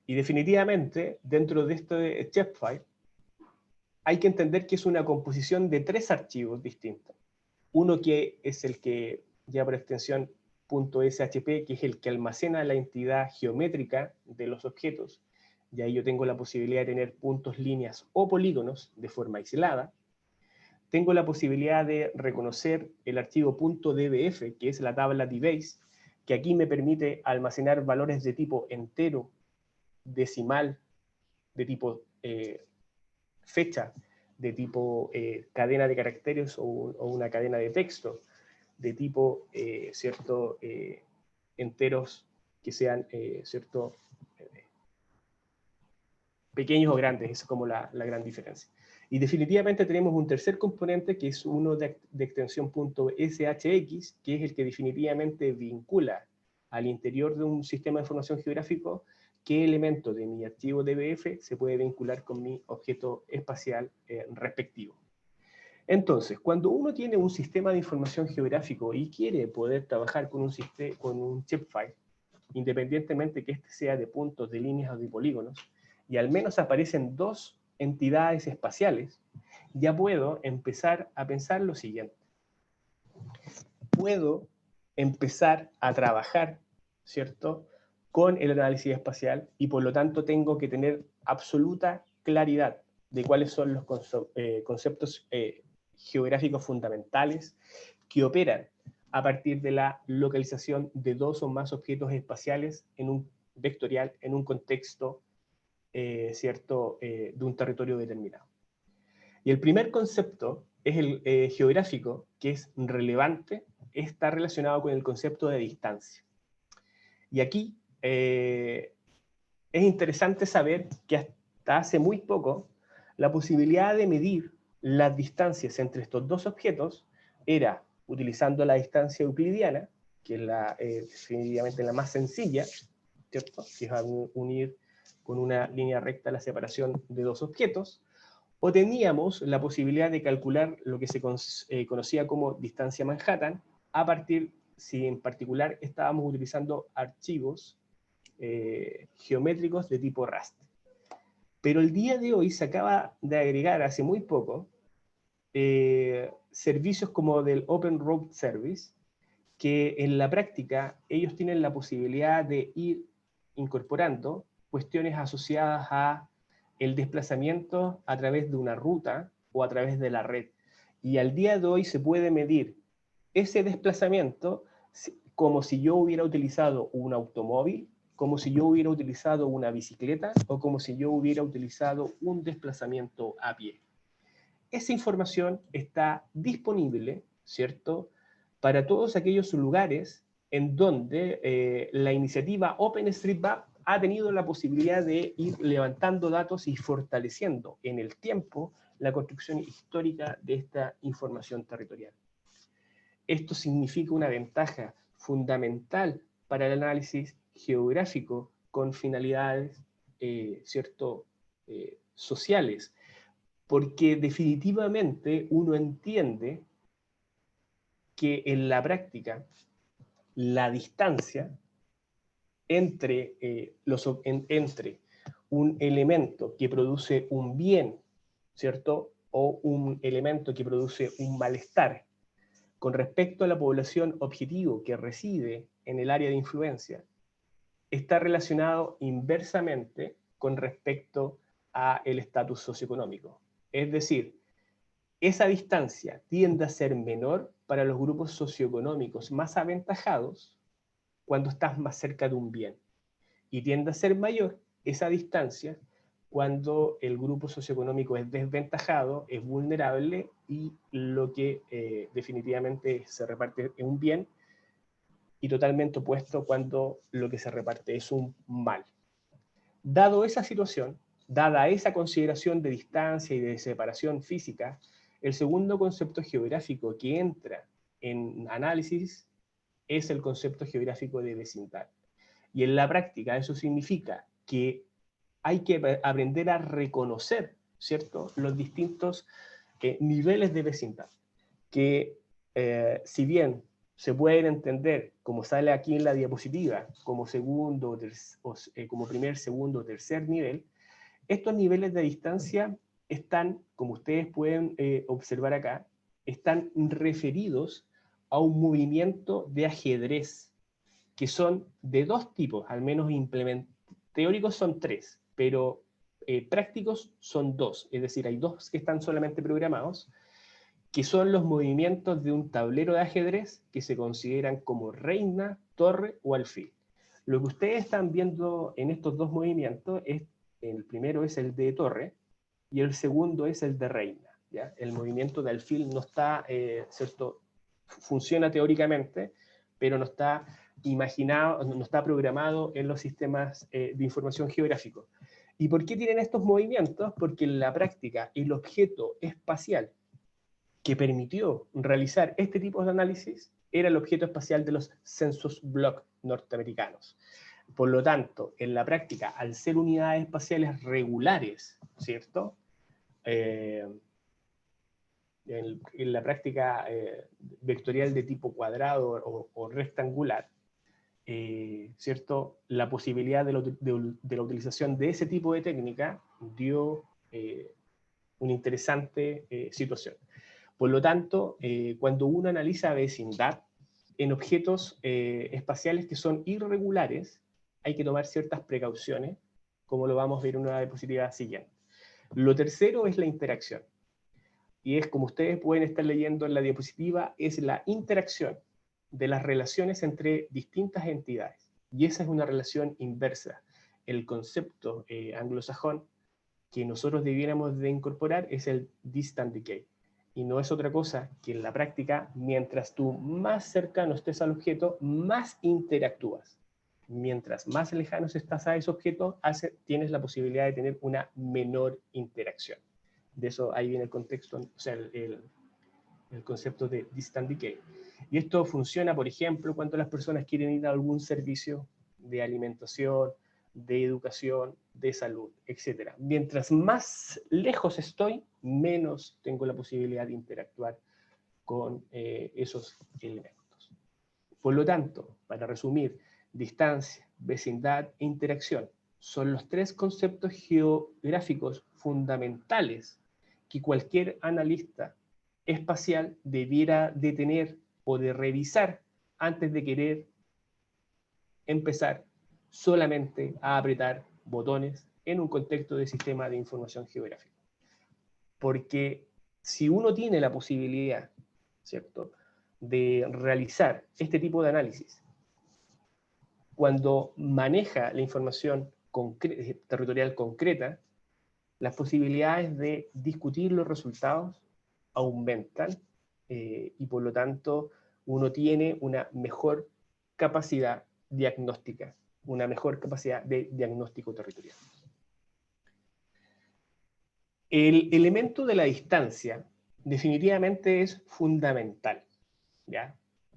Y definitivamente, dentro de este shapefile, hay que entender que es una composición de 3 archivos distintos. Uno que es el que lleva por extensión .shp, que es el que almacena la entidad geométrica de los objetos, y ahí yo tengo la posibilidad de tener puntos, líneas o polígonos de forma aislada. Tengo la posibilidad de reconocer el archivo .dbf, que es la tabla dbase, que aquí me permite almacenar valores de tipo entero, decimal, de tipo fecha, de tipo cadena de caracteres o una cadena de texto, de tipo, ¿cierto? Enteros que sean, ¿cierto? Pequeños o grandes, esa es como la gran diferencia. Y definitivamente tenemos un tercer componente, que es uno de extensión .shx, que es el que definitivamente vincula al interior de un sistema de información geográfico qué elemento de mi archivo DBF se puede vincular con mi objeto espacial respectivo. Entonces, cuando uno tiene un sistema de información geográfico y quiere poder trabajar con un shapefile, independientemente que este sea de puntos, de líneas o de polígonos, y al menos aparecen 2 entidades espaciales, ya puedo empezar a pensar lo siguiente. Puedo empezar a trabajar, ¿cierto?, con el análisis espacial, y por lo tanto tengo que tener absoluta claridad de cuáles son los conceptos geográficos fundamentales que operan a partir de la localización de 2 o más objetos espaciales en un vectorial, en un contexto ¿cierto? De un territorio determinado. Y el primer concepto es el geográfico, que es relevante, está relacionado con el concepto de distancia. Y aquí es interesante saber que hasta hace muy poco la posibilidad de medir las distancias entre estos 2 objetos era utilizando la distancia euclidiana, que es definitivamente la más sencilla, ¿cierto? Que es unir con una línea recta la separación de 2 objetos, o teníamos la posibilidad de calcular lo que se conocía como distancia Manhattan, a partir, si en particular estábamos utilizando archivos geométricos de tipo raster. Pero el día de hoy se acaba de agregar hace muy poco servicios como del Open Road Service, que en la práctica ellos tienen la posibilidad de ir incorporando cuestiones asociadas a el desplazamiento a través de una ruta o a través de la red. Y al día de hoy se puede medir ese desplazamiento como si yo hubiera utilizado un automóvil, como si yo hubiera utilizado una bicicleta o como si yo hubiera utilizado un desplazamiento a pie. Esa información está disponible, ¿cierto?, para todos aquellos lugares en donde la iniciativa OpenStreetMap ha tenido la posibilidad de ir levantando datos y fortaleciendo en el tiempo la construcción histórica de esta información territorial. Esto significa una ventaja fundamental para el análisis geográfico con finalidades sociales, porque definitivamente uno entiende que en la práctica la distancia entre un elemento que produce un bien, ¿cierto?, o un elemento que produce un malestar con respecto a la población objetivo que reside en el área de influencia, está relacionado inversamente con respecto a el estatus socioeconómico. Es decir, esa distancia tiende a ser menor para los grupos socioeconómicos más aventajados cuando estás más cerca de un bien, y tiende a ser mayor esa distancia cuando el grupo socioeconómico es desventajado, es vulnerable, y lo que definitivamente se reparte es un bien, y totalmente opuesto cuando lo que se reparte es un mal. Dado esa situación, dada esa consideración de distancia y de separación física, el segundo concepto geográfico que entra en análisis es el concepto geográfico de vecindad. Y en la práctica eso significa que hay que aprender a reconocer, ¿cierto?, los distintos niveles de vecindad, que si bien se pueden entender, como sale aquí en la diapositiva, como segundo, como primer, segundo o tercer nivel, estos niveles de distancia están, como ustedes pueden observar acá, están referidos a un movimiento de ajedrez, que son de dos tipos, al menos teóricos son tres, pero prácticos son dos, es decir, hay dos que están solamente programados, que son los movimientos de un tablero de ajedrez que se consideran como reina, torre o alfil. Lo que ustedes están viendo en estos dos movimientos, el primero es el de torre y el segundo es el de reina, ¿ya? El movimiento de alfil no está, ¿cierto?, funciona teóricamente, pero no está imaginado, no está programado en los sistemas de información geográfico. ¿Y por qué tienen estos movimientos? Porque en la práctica el objeto espacial que permitió realizar este tipo de análisis era el objeto espacial de los census block norteamericanos. Por lo tanto, en la práctica, al ser unidades espaciales regulares, ¿cierto?, en la práctica vectorial de tipo cuadrado o rectangular, ¿cierto?, la posibilidad de la utilización de ese tipo de técnica dio una interesante situación. Por lo tanto, cuando uno analiza vecindad en objetos espaciales que son irregulares, hay que tomar ciertas precauciones, como lo vamos a ver en una diapositiva siguiente. Lo tercero es la interacción. Y es, como ustedes pueden estar leyendo en la diapositiva, es la interacción de las relaciones entre distintas entidades. Y esa es una relación inversa. El concepto anglosajón que nosotros debiéramos de incorporar es el distant decay. Y no es otra cosa que en la práctica, mientras tú más cercano estés al objeto, más interactúas. Mientras más lejanos estás a ese objeto, tienes la posibilidad de tener una menor interacción. De eso ahí viene el contexto, o sea, el concepto de distant decay. Y esto funciona, por ejemplo, cuando las personas quieren ir a algún servicio de alimentación, de educación, de salud, etc. Mientras más lejos estoy, menos tengo la posibilidad de interactuar con esos elementos. Por lo tanto, para resumir, distancia, vecindad e interacción son los tres conceptos geográficos fundamentales que cualquier analista espacial debiera de tener o de revisar antes de querer empezar solamente a apretar botones en un contexto de sistema de información geográfica. Porque si uno tiene la posibilidad, ¿cierto?, de realizar este tipo de análisis, cuando maneja la información territorial concreta, las posibilidades de discutir los resultados aumentan y por lo tanto uno tiene una mejor capacidad diagnóstica, una mejor capacidad de diagnóstico territorial. El elemento de la distancia definitivamente es fundamental, ¿ya?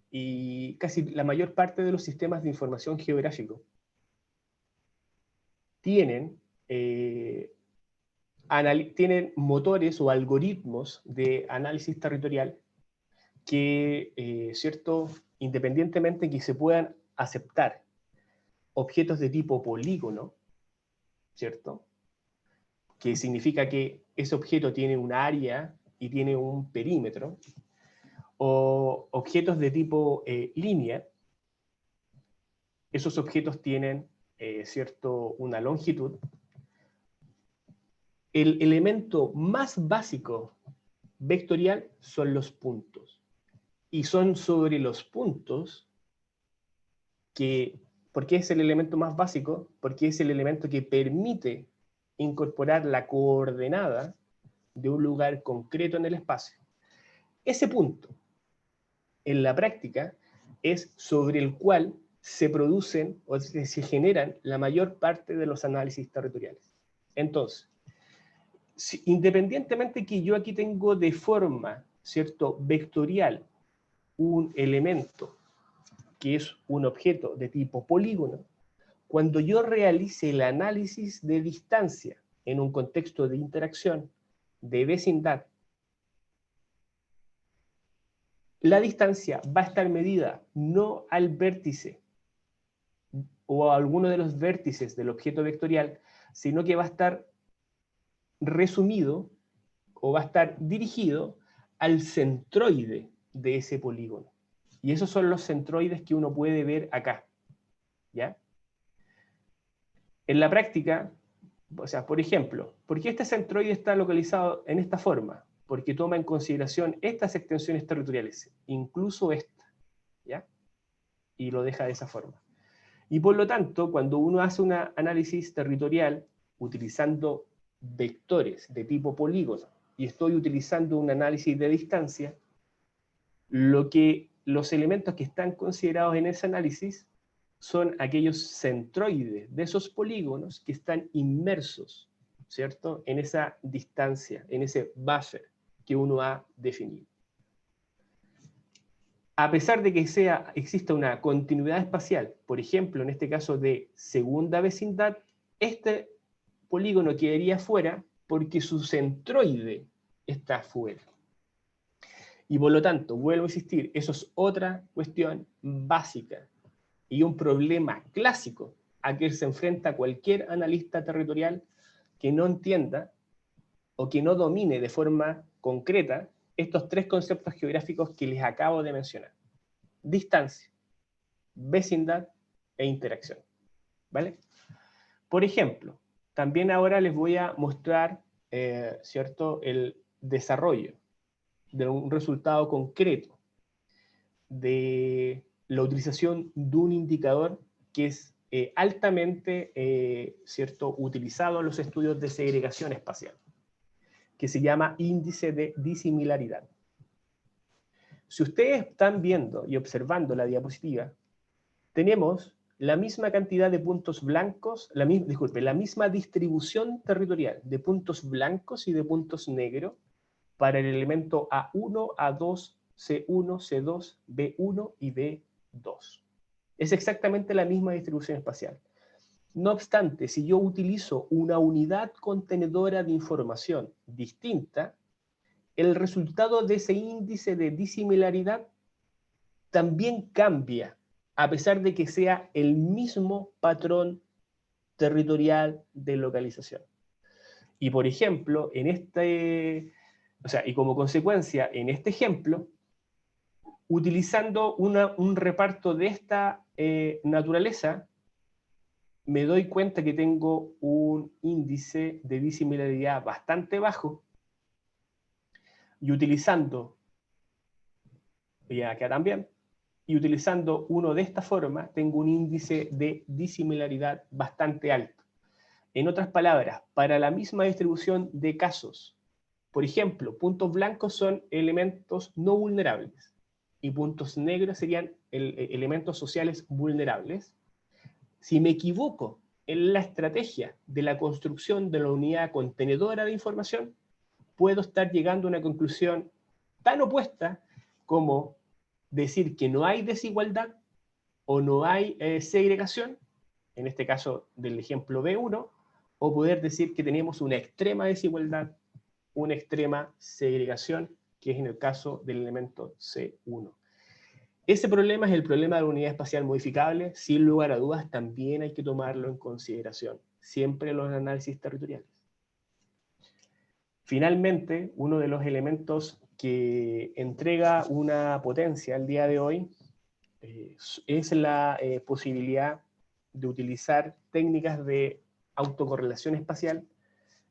Y casi la mayor parte de los sistemas de información geográfico tienen motores o algoritmos de análisis territorial que, ¿cierto?, independientemente de que se puedan aceptar objetos de tipo polígono, ¿cierto?, que significa que ese objeto tiene un área y tiene un perímetro, o objetos de tipo línea. Esos objetos tienen una longitud. El elemento más básico vectorial son los puntos. Y son sobre los puntos que, ¿por qué es el elemento más básico? Porque es el elemento que permite incorporar la coordenada de un lugar concreto en el espacio. Ese punto, en la práctica, es sobre el cual se producen o se generan la mayor parte de los análisis territoriales. Entonces, independientemente que yo aquí tengo de forma, ¿cierto?, vectorial, un elemento que es un objeto de tipo polígono, cuando yo realice el análisis de distancia en un contexto de interacción, de vecindad, la distancia va a estar medida no al vértice o a alguno de los vértices del objeto vectorial, sino que va a estar resumido o va a estar dirigido al centroide de ese polígono. Y esos son los centroides que uno puede ver acá, ¿ya? En la práctica, o sea, por ejemplo, ¿por qué este centroide está localizado en esta forma? Porque toma en consideración estas extensiones territoriales, incluso esta, ¿ya? Y lo deja de esa forma. Y por lo tanto, cuando uno hace un análisis territorial utilizando vectores de tipo polígono y estoy utilizando un análisis de distancia, los elementos que están considerados en ese análisis son aquellos centroides de esos polígonos que están inmersos, ¿cierto?, en esa distancia, en ese buffer que uno ha definido. A pesar de que exista una continuidad espacial, por ejemplo, en este caso de segunda vecindad, este polígono quedaría fuera porque su centroide está fuera. Y por lo tanto, vuelvo a insistir, eso es otra cuestión básica y un problema clásico a que se enfrenta cualquier analista territorial que no entienda o que no domine de forma concreta estos tres conceptos geográficos que les acabo de mencionar: distancia, vecindad e interacción. ¿Vale? Por ejemplo, también ahora les voy a mostrar, ¿cierto?, el desarrollo de un resultado concreto de la utilización de un indicador que es altamente ¿cierto?, utilizado en los estudios de segregación espacial, que se llama índice de disimilaridad. Si ustedes están viendo y observando la diapositiva, tenemos la misma cantidad de puntos blancos, la misma distribución territorial de puntos blancos y de puntos negros para el elemento A1, A2, C1, C2, B1 y B2. Es exactamente la misma distribución espacial. No obstante, si yo utilizo una unidad contenedora de información distinta, el resultado de ese índice de disimilaridad también cambia, a pesar de que sea el mismo patrón territorial de localización. Y por ejemplo, y como consecuencia, en este ejemplo, utilizando un reparto de esta naturaleza, me doy cuenta que tengo un índice de disimilaridad bastante bajo, y utilizando, y acá también, y utilizando uno de esta forma, tengo un índice de disimilaridad bastante alto. En otras palabras, para la misma distribución de casos, por ejemplo, puntos blancos son elementos no vulnerables y puntos negros serían elementos sociales vulnerables. Si me equivoco en la estrategia de la construcción de la unidad contenedora de información, puedo estar llegando a una conclusión tan opuesta como decir que no hay desigualdad o no hay segregación, en este caso del ejemplo B1, o poder decir que tenemos una extrema desigualdad, una extrema segregación, que es en el caso del elemento C1. Ese problema es el problema de la unidad espacial modificable. Sin lugar a dudas, también hay que tomarlo en consideración, siempre en los análisis territoriales. Finalmente, uno de los elementos que entrega una potencia al día de hoy es la posibilidad de utilizar técnicas de autocorrelación espacial.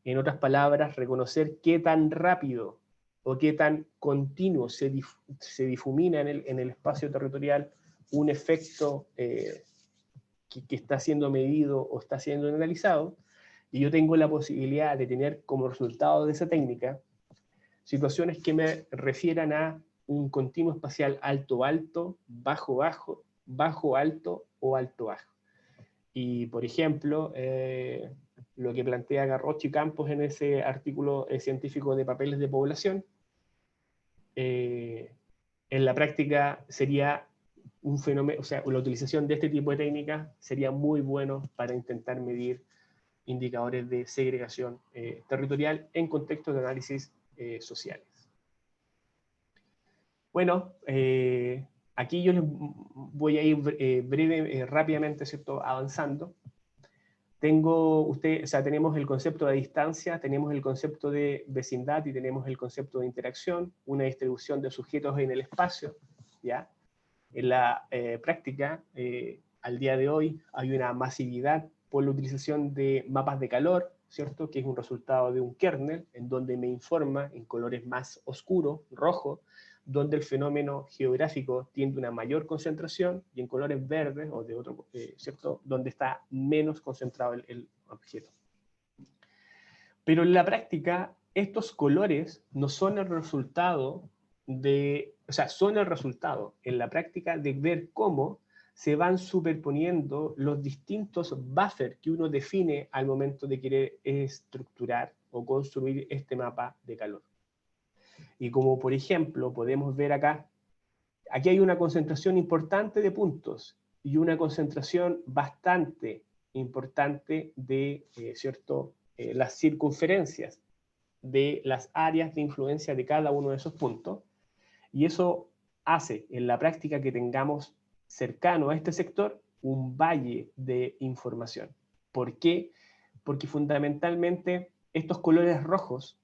En otras palabras, reconocer qué tan rápido o qué tan continuo se difumina en el espacio territorial un efecto que está siendo medido o está siendo analizado, y yo tengo la posibilidad de tener como resultado de esa técnica situaciones que me refieran a un continuo espacial alto-alto, bajo-bajo, bajo-alto o alto-bajo. Y, por ejemplo, lo que plantea Garroch y Campos en ese artículo científico de papeles de población, en la práctica sería un fenómeno, o sea, la utilización de este tipo de técnicas sería muy bueno para intentar medir indicadores de segregación territorial en contextos de análisis sociales. Bueno, aquí yo les voy a ir rápidamente, ¿cierto?, avanzando. Tenemos el concepto de distancia, tenemos el concepto de vecindad y tenemos el concepto de interacción, una distribución de sujetos en el espacio, ¿ya? En la práctica, al día de hoy, hay una masividad por la utilización de mapas de calor, ¿cierto?, que es un resultado de un kernel, en donde me informa en colores más oscuros, rojo, donde el fenómeno geográfico tiene una mayor concentración, y en colores verdes, o de otro, ¿cierto?, donde está menos concentrado el objeto. Pero en la práctica, estos colores no son el resultado son el resultado en la práctica de ver cómo se van superponiendo los distintos buffers que uno define al momento de querer estructurar o construir este mapa de calor. Y como por ejemplo podemos ver acá, aquí hay una concentración importante de puntos y una concentración bastante importante de las circunferencias de las áreas de influencia de cada uno de esos puntos, y eso hace en la práctica que tengamos cercano a este sector un valle de información. ¿Por qué? Porque fundamentalmente estos colores rojos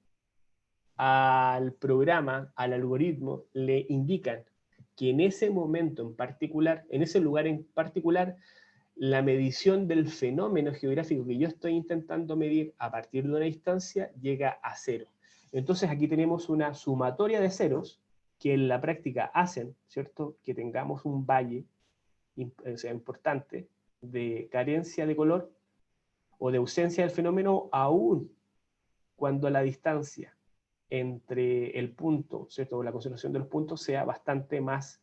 al programa, al algoritmo, le indican que en ese momento en particular, en ese lugar en particular, la medición del fenómeno geográfico que yo estoy intentando medir a partir de una distancia llega a 0. Entonces aquí tenemos una sumatoria de ceros que en la práctica hacen, ¿cierto?, que tengamos un valle importante de carencia de color o de ausencia del fenómeno, aún cuando la distancia entre el punto, ¿cierto?, o la concentración de los puntos sea bastante más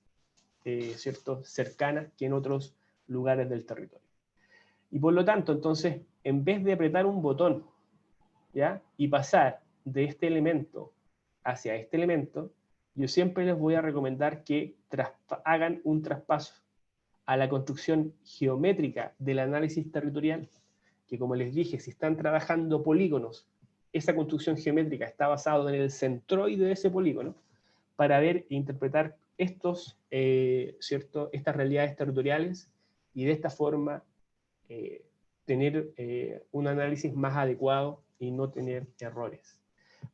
cercana que en otros lugares del territorio. Y por lo tanto, entonces, en vez de apretar un botón, ¿ya?, y pasar de este elemento hacia este elemento, yo siempre les voy a recomendar que hagan un traspaso a la construcción geométrica del análisis territorial, que como les dije, si están trabajando polígonos, esa construcción geométrica está basada en el centroide de ese polígono, para ver e interpretar estas realidades territoriales, y de esta forma tener un análisis más adecuado y no tener errores.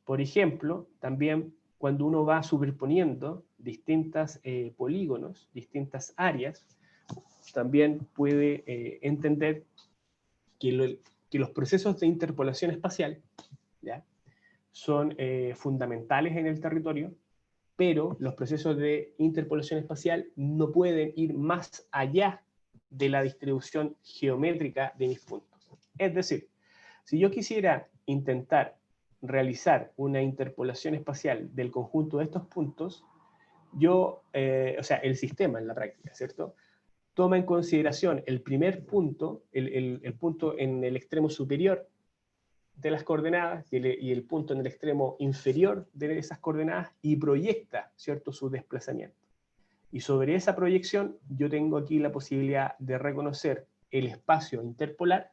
Por ejemplo, también cuando uno va superponiendo distintos polígonos, distintas áreas, también puede entender que los procesos de interpolación espacial, ¿ya?, son fundamentales en el territorio, pero los procesos de interpolación espacial no pueden ir más allá de la distribución geométrica de mis puntos. Es decir, si yo quisiera intentar realizar una interpolación espacial del conjunto de estos puntos, el sistema en la práctica, ¿cierto?, toma en consideración el primer punto, el punto en el extremo superior de las coordenadas y el punto en el extremo inferior de esas coordenadas, y proyecta, ¿cierto?, su desplazamiento. Y sobre esa proyección yo tengo aquí la posibilidad de reconocer el espacio interpolar,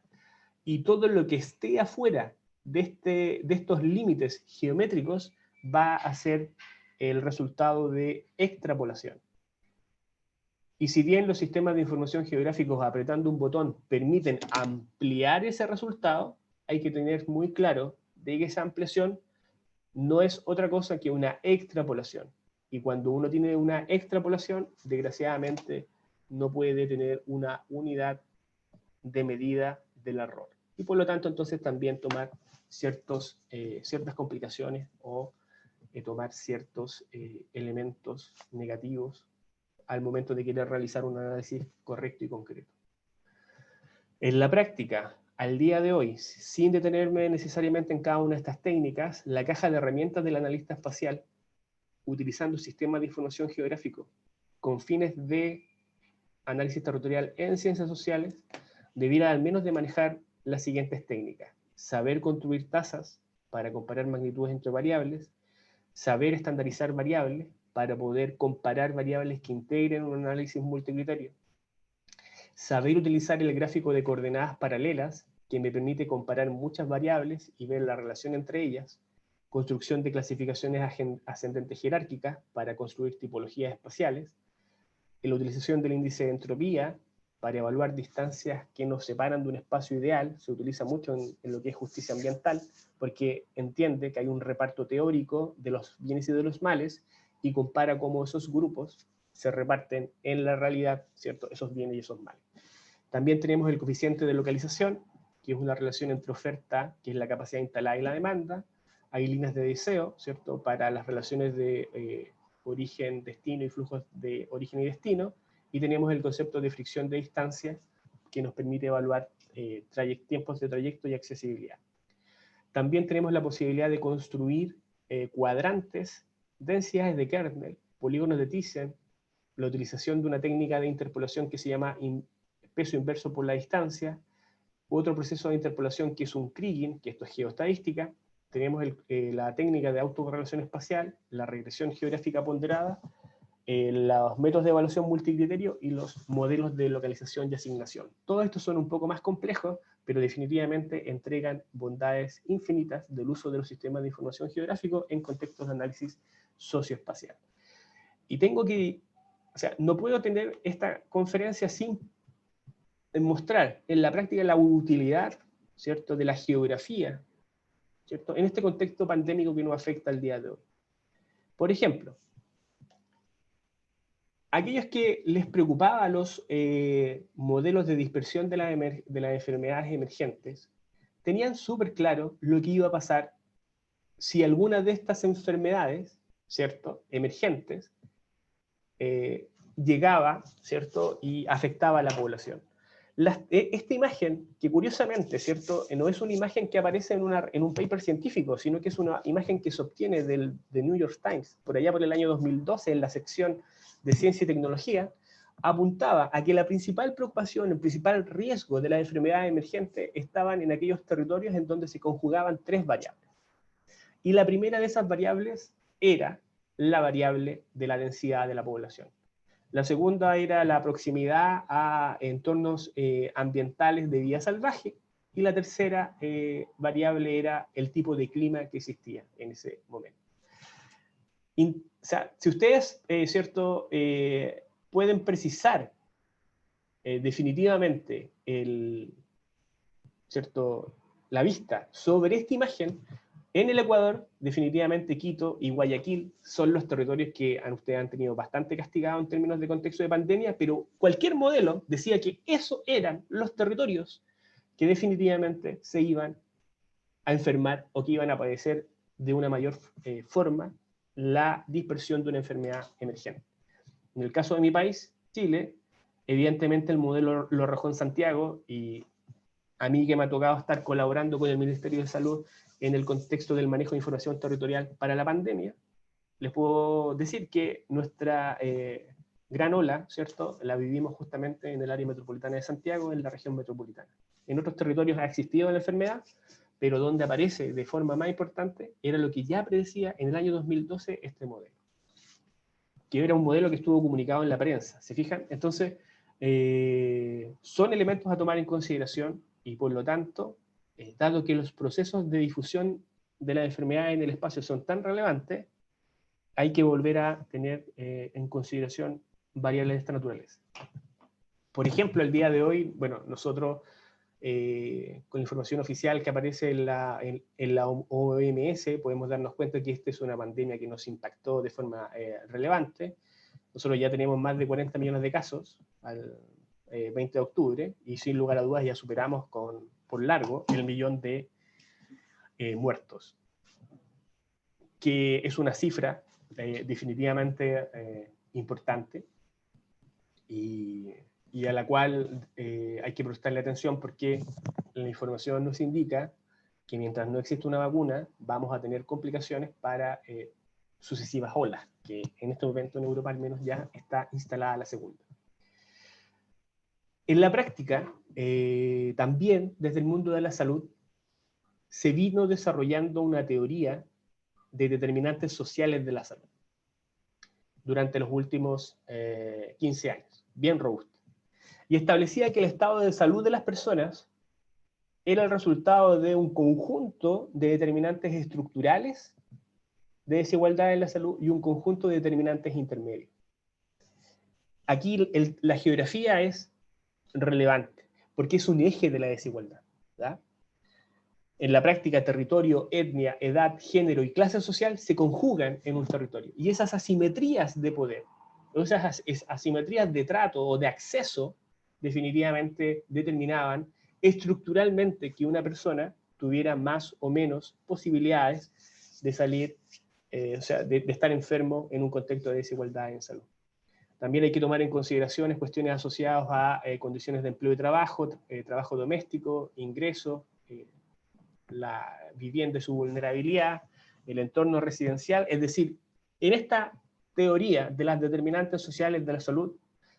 y todo lo que esté afuera de estos límites geométricos va a ser el resultado de extrapolación. Y si bien los sistemas de información geográficos apretando un botón permiten ampliar ese resultado, hay que tener muy claro de que esa ampliación no es otra cosa que una extrapolación. Y cuando uno tiene una extrapolación, desgraciadamente no puede tener una unidad de medida del error. Y por lo tanto, entonces también tomar ciertas complicaciones o tomar ciertos elementos negativos al momento de querer realizar un análisis correcto y concreto. En la práctica, al día de hoy, sin detenerme necesariamente en cada una de estas técnicas, la caja de herramientas del analista espacial, utilizando sistemas de información geográfico con fines de análisis territorial en ciencias sociales, debiera al menos de manejar las siguientes técnicas: saber construir tasas para comparar magnitudes entre variables, saber estandarizar variables para poder comparar variables que integren un análisis multicriterio, saber utilizar el gráfico de coordenadas paralelas, que me permite comparar muchas variables y ver la relación entre ellas, construcción de clasificaciones ascendentes jerárquicas para construir tipologías espaciales, la utilización del índice de entropía para evaluar distancias que nos separan de un espacio ideal. Se utiliza mucho en lo que es justicia ambiental, porque entiende que hay un reparto teórico de los bienes y de los males, y compara cómo esos grupos se reparten en la realidad, ¿cierto?, esos bienes y esos males. También tenemos el coeficiente de localización, que es una relación entre oferta, que es la capacidad instalada, y la demanda. Hay líneas de deseo, ¿cierto?, para las relaciones de origen, destino y flujos de origen y destino. Y tenemos el concepto de fricción de distancia, que nos permite evaluar tiempos de trayecto y accesibilidad. También tenemos la posibilidad de construir cuadrantes, densidades de kernel, polígonos de Thyssen, la utilización de una técnica de interpolación que se llama peso inverso por la distancia, otro proceso de interpolación que es un Kriging, que esto es geoestadística. Tenemos la técnica de autorrelación espacial, la regresión geográfica ponderada, los métodos de evaluación multicriterio y los modelos de localización y asignación. Todos estos son un poco más complejos, pero definitivamente entregan bondades infinitas del uso de los sistemas de información geográfico en contextos de análisis socioespacial. Y no puedo tener esta conferencia sin mostrar en la práctica la utilidad, ¿cierto?, de la geografía, ¿cierto?, en este contexto pandémico que nos afecta al día de hoy. Por ejemplo, aquellos que les preocupaba los modelos de dispersión de las enfermedades emergentes, tenían súper claro lo que iba a pasar si alguna de estas enfermedades, ¿cierto?, emergentes, llegaba, ¿cierto?, y afectaba a la población. Esta imagen, que curiosamente, ¿cierto?, no es una imagen que aparece en un paper científico, sino que es una imagen que se obtiene de New York Times, por allá por el año 2012, en la sección de Ciencia y Tecnología, apuntaba a que la principal preocupación, el principal riesgo de la enfermedad emergente estaban en aquellos territorios en donde se conjugaban tres variables. Y la primera de esas variables era la variable de la densidad de la población. La segunda era la proximidad a entornos ambientales de vida salvaje, y la tercera variable era el tipo de clima que existía en ese momento. O sea, si ustedes, ¿cierto?, pueden precisar definitivamente ¿cierto?, la vista sobre esta imagen, en el Ecuador, definitivamente Quito y Guayaquil son los territorios que ustedes han tenido bastante castigado en términos de contexto de pandemia, pero cualquier modelo decía que esos eran los territorios que definitivamente se iban a enfermar o que iban a padecer de una mayor forma la dispersión de una enfermedad emergente. En el caso de mi país, Chile, evidentemente el modelo lo arrojó en Santiago, y a mí que me ha tocado estar colaborando con el Ministerio de Salud en el contexto del manejo de información territorial para la pandemia, les puedo decir que nuestra gran ola, ¿cierto?, la vivimos justamente en el área metropolitana de Santiago, en la región metropolitana. En otros territorios ha existido la enfermedad, pero donde aparece de forma más importante era lo que ya predecía en el año 2012 este modelo, que era un modelo que estuvo comunicado en la prensa. ¿Se fijan? Entonces, son elementos a tomar en consideración, y por lo tanto, dado que los procesos de difusión de la enfermedad en el espacio son tan relevantes, hay que volver a tener en consideración variables de esta naturaleza. Por ejemplo, el día de hoy, bueno, nosotros con la información oficial que aparece en la OMS, podemos darnos cuenta que esta es una pandemia que nos impactó de forma relevante. Nosotros ya tenemos más de 40 millones de casos al 20 de octubre, y sin lugar a dudas ya superamos por largo el millón de muertos, que es una cifra definitivamente importante, y a la cual hay que prestarle atención, porque la información nos indica que mientras no existe una vacuna, vamos a tener complicaciones para sucesivas olas, que en este momento en Europa al menos ya está instalada la segunda. En la práctica, también desde el mundo de la salud, se vino desarrollando una teoría de determinantes sociales de la salud durante los últimos 15 años, bien robusta, y establecía que el estado de salud de las personas era el resultado de un conjunto de determinantes estructurales de desigualdad en la salud y un conjunto de determinantes intermedios. Aquí la geografía es relevante, porque es un eje de la desigualdad, ¿verdad? En la práctica, territorio, etnia, edad, género y clase social se conjugan en un territorio. Y esas asimetrías de poder, esas asimetrías de trato o de acceso, definitivamente determinaban estructuralmente que una persona tuviera más o menos posibilidades de salir, o sea, de estar enfermo en un contexto de desigualdad en salud. También hay que tomar en consideración cuestiones asociadas a condiciones de empleo y trabajo, trabajo doméstico, ingresos, la vivienda y su vulnerabilidad, el entorno residencial. Es decir, en esta teoría de las determinantes sociales de la salud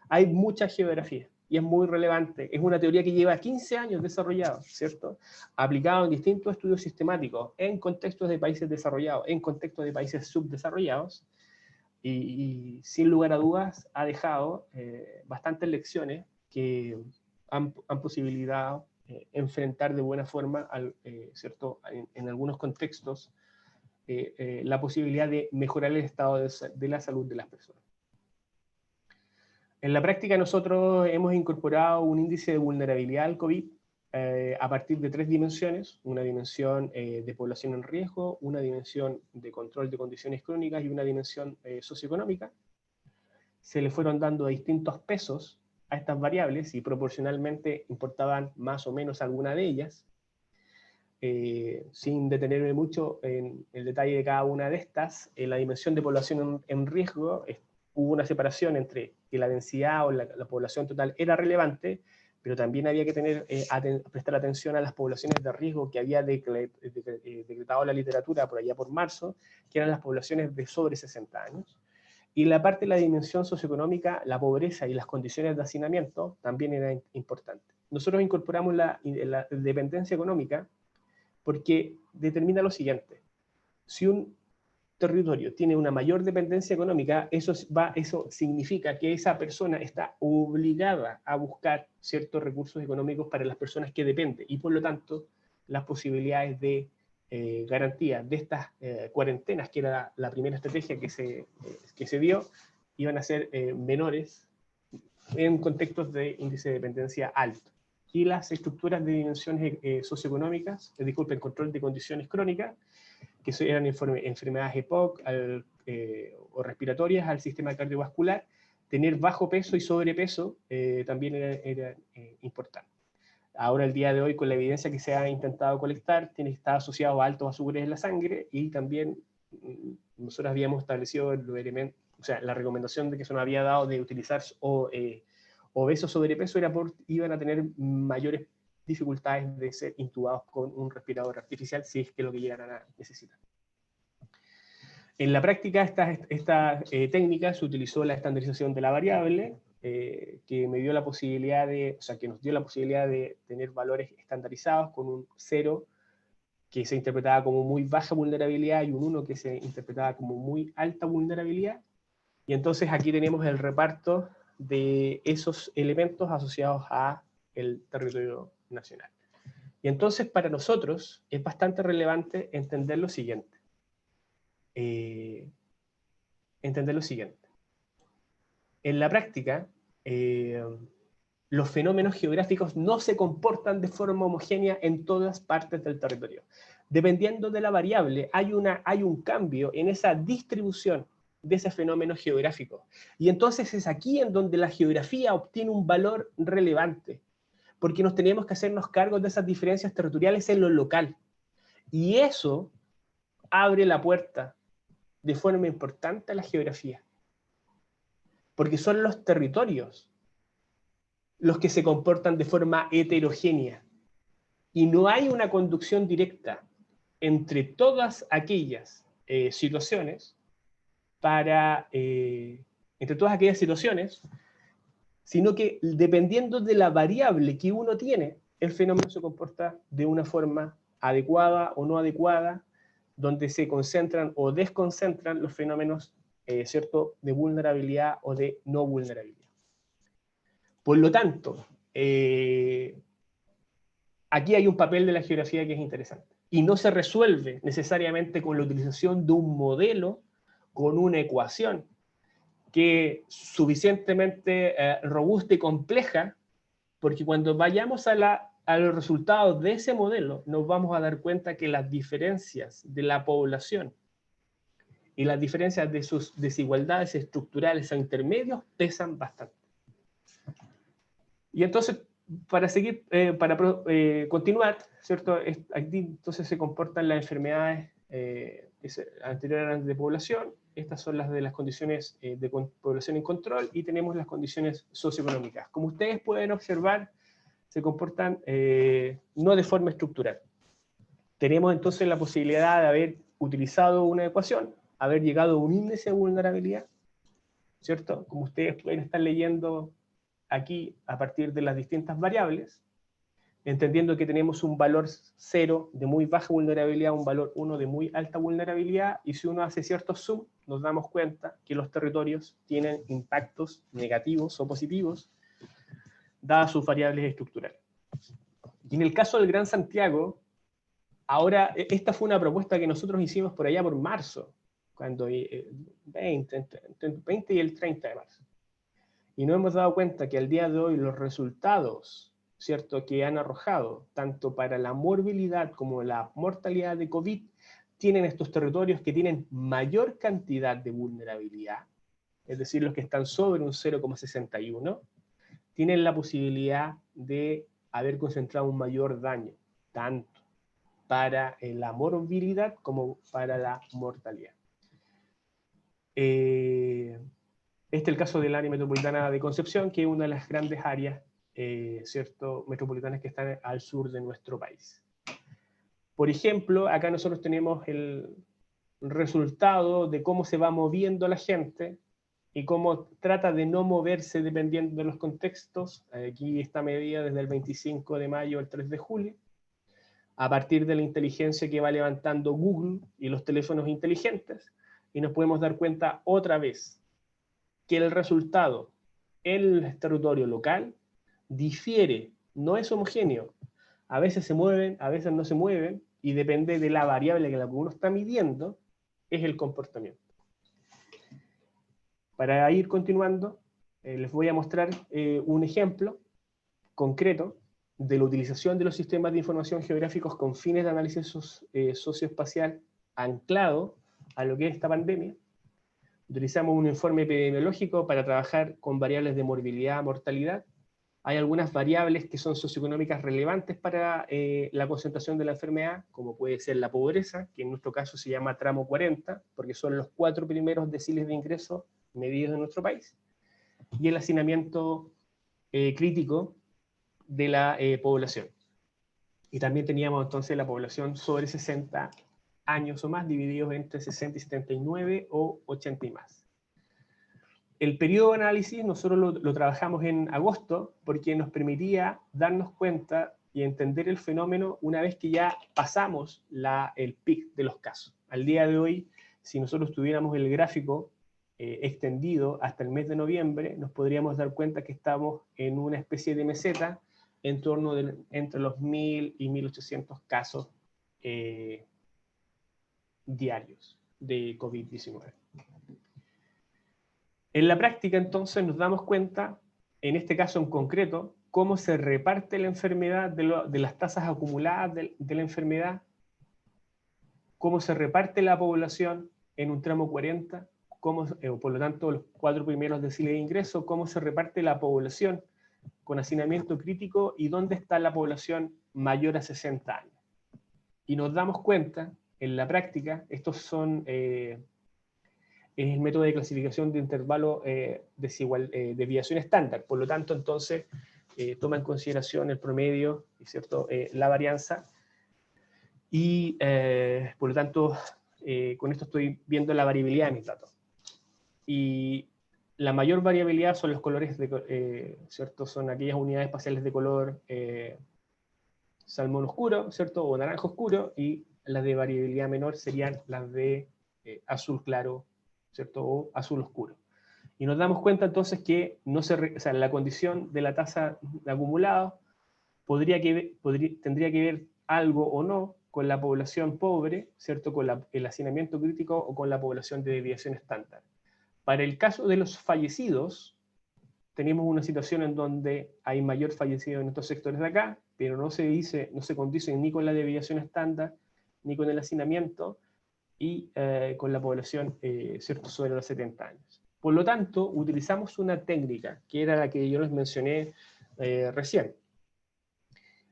hay mucha geografía y es muy relevante. Es una teoría que lleva 15 años desarrollada, ¿cierto? Aplicado en distintos estudios sistemáticos, en contextos de países desarrollados, en contextos de países subdesarrollados, y sin lugar a dudas ha dejado bastantes lecciones que han posibilitado enfrentar de buena forma, ¿cierto? En algunos contextos, la posibilidad de mejorar el estado de la salud de las personas. En la práctica nosotros hemos incorporado un índice de vulnerabilidad al COVID a partir de 3 dimensiones: una dimensión de población en riesgo, una dimensión de control de condiciones crónicas y una dimensión socioeconómica. Se le fueron dando distintos pesos a estas variables y proporcionalmente importaban más o menos alguna de ellas. Sin detenerme mucho en el detalle de cada una de estas, en la dimensión de población en riesgo hubo una separación entre que la densidad o la población total era relevante, pero también había que prestar atención a las poblaciones de riesgo que había decretado la literatura por allá por marzo, que eran las poblaciones de sobre 60 años. Y la parte de la dimensión socioeconómica, la pobreza y las condiciones de hacinamiento también era importante. Nosotros incorporamos la dependencia económica porque determina lo siguiente: si un territorio tiene una mayor dependencia económica, eso significa que esa persona está obligada a buscar ciertos recursos económicos para las personas que dependen, y por lo tanto las posibilidades de garantía de estas cuarentenas, que era la primera estrategia que se dio, iban a ser menores en contextos de índice de dependencia alto. Y las estructuras de dimensiones socioeconómicas, control de condiciones crónicas, que eran enfermedades EPOC o respiratorias al sistema cardiovascular, tener bajo peso y sobrepeso también era importante. Ahora, el día de hoy, con la evidencia que se ha intentado colectar, está asociado a altos azúcares en la sangre, y también nosotros habíamos establecido la recomendación de que se nos había dado de utilizar obesos sobrepeso iban a tener mayores dificultades de ser intubados con un respirador artificial, si es que lo que llegaran a necesitar. En la práctica, esta técnica se utilizó la estandarización de la variable, que me dio la posibilidad que nos dio la posibilidad de tener valores estandarizados, con un 0 que se interpretaba como muy baja vulnerabilidad y un 1 que se interpretaba como muy alta vulnerabilidad. Y entonces aquí tenemos el reparto de esos elementos asociados a el territorio nacional. Y entonces para nosotros es bastante relevante entender lo siguiente. En la práctica, los fenómenos geográficos no se comportan de forma homogénea en todas partes del territorio. Dependiendo de la variable, hay un cambio en esa distribución de ese fenómeno geográfico. Y entonces es aquí en donde la geografía obtiene un valor relevante, porque nos tenemos que hacernos cargo de esas diferencias territoriales en lo local. Y eso abre la puerta de forma importante a la geografía, porque son los territorios los que se comportan de forma heterogénea, y no hay una conducción directa entre todas aquellas situaciones sino que dependiendo de la variable que uno tiene, el fenómeno se comporta de una forma adecuada o no adecuada, donde se concentran o desconcentran los fenómenos, ¿cierto?, de vulnerabilidad o de no vulnerabilidad. Por lo tanto, aquí hay un papel de la geografía que es interesante. Y no se resuelve necesariamente con la utilización de un modelo, con una ecuación que es suficientemente robusta y compleja, porque cuando vayamos a los resultados de ese modelo, nos vamos a dar cuenta que las diferencias de la población y las diferencias de sus desigualdades estructurales o intermedios pesan bastante. Y entonces, para continuar, ¿cierto? Aquí entonces se comportan las enfermedades anteriores de población. Estas son las de las condiciones de población en control, y tenemos las condiciones socioeconómicas. Como ustedes pueden observar, se comportan no de forma estructural. Tenemos entonces la posibilidad de haber utilizado una ecuación, haber llegado a un índice de vulnerabilidad, ¿cierto? Como ustedes pueden estar leyendo aquí a partir de las distintas variables, entendiendo que tenemos un valor 0 de muy baja vulnerabilidad, un valor 1 de muy alta vulnerabilidad, y si uno hace ciertos zoom, nos damos cuenta que los territorios tienen impactos negativos o positivos, dadas sus variables estructurales. Y en el caso del Gran Santiago, ahora, esta fue una propuesta que nosotros hicimos por allá por marzo, cuando 20 y el 30 de marzo. Y nos hemos dado cuenta que al día de hoy los resultados, ¿cierto?, que han arrojado, tanto para la morbilidad como la mortalidad de COVID, tienen estos territorios que tienen mayor cantidad de vulnerabilidad, es decir, los que están sobre un 0,61, tienen la posibilidad de haber concentrado un mayor daño, tanto para la morbilidad como para la mortalidad. Este es el caso del área metropolitana de Concepción, que es una de las grandes áreas ¿cierto?, metropolitanas que están al sur de nuestro país. Por ejemplo, acá nosotros tenemos el resultado de cómo se va moviendo la gente y cómo trata de no moverse dependiendo de los contextos. Aquí está medida desde el 25 de mayo al 3 de julio, a partir de la inteligencia que va levantando Google y los teléfonos inteligentes, y nos podemos dar cuenta otra vez que el resultado en el territorio local difiere, no es homogéneo. A veces se mueven, a veces no se mueven, y depende de la variable que uno está midiendo, es el comportamiento. Para ir continuando, les voy a mostrar un ejemplo concreto de la utilización de los sistemas de información geográficos con fines de análisis socioespacial anclado a lo que es esta pandemia. Utilizamos un informe epidemiológico para trabajar con variables de morbilidad, mortalidad. Hay algunas variables que son socioeconómicas relevantes para la concentración de la enfermedad, como puede ser la pobreza, que en nuestro caso se llama tramo 40, porque son los 4 primeros deciles de ingreso medidos en nuestro país, y el hacinamiento crítico de la población. Y también teníamos entonces la población sobre 60 años o más, divididos entre 60 y 79 o 80 y más. El periodo de análisis nosotros lo trabajamos en agosto, porque nos permitía darnos cuenta y entender el fenómeno una vez que ya pasamos el pic de los casos. Al día de hoy, si nosotros tuviéramos el gráfico extendido hasta el mes de noviembre, nos podríamos dar cuenta que estamos en una especie de meseta en torno entre los 1.000 y 1.800 casos diarios de COVID-19. En la práctica, entonces, nos damos cuenta, en este caso en concreto, cómo se reparte la enfermedad de las tasas acumuladas de la enfermedad, cómo se reparte la población en un tramo 40, por lo tanto los 4 primeros deciles de ingreso, cómo se reparte la población con hacinamiento crítico y dónde está la población mayor a 60 años. Y nos damos cuenta, en la práctica, estos son es el método de clasificación de intervalo desviación estándar. Por lo tanto, entonces, toma en consideración el promedio, ¿cierto? La varianza, y por lo tanto, con esto estoy viendo la variabilidad de mis datos. Y la mayor variabilidad son los colores, ¿cierto? Son aquellas unidades espaciales de color salmón oscuro, ¿cierto? O naranja oscuro, y las de variabilidad menor serían las de azul claro, ¿cierto? O azul oscuro. Y nos damos cuenta entonces que la condición de la tasa de acumulado tendría que ver algo o no con la población pobre, ¿cierto? Con el hacinamiento crítico o con la población de desviación estándar. Para el caso de los fallecidos, tenemos una situación en donde hay mayor fallecido en estos sectores de acá, pero no se condice ni con la desviación estándar, ni con el hacinamiento, y con la población, ¿cierto?, sobre los 70 años. Por lo tanto, utilizamos una técnica, que era la que yo les mencioné recién,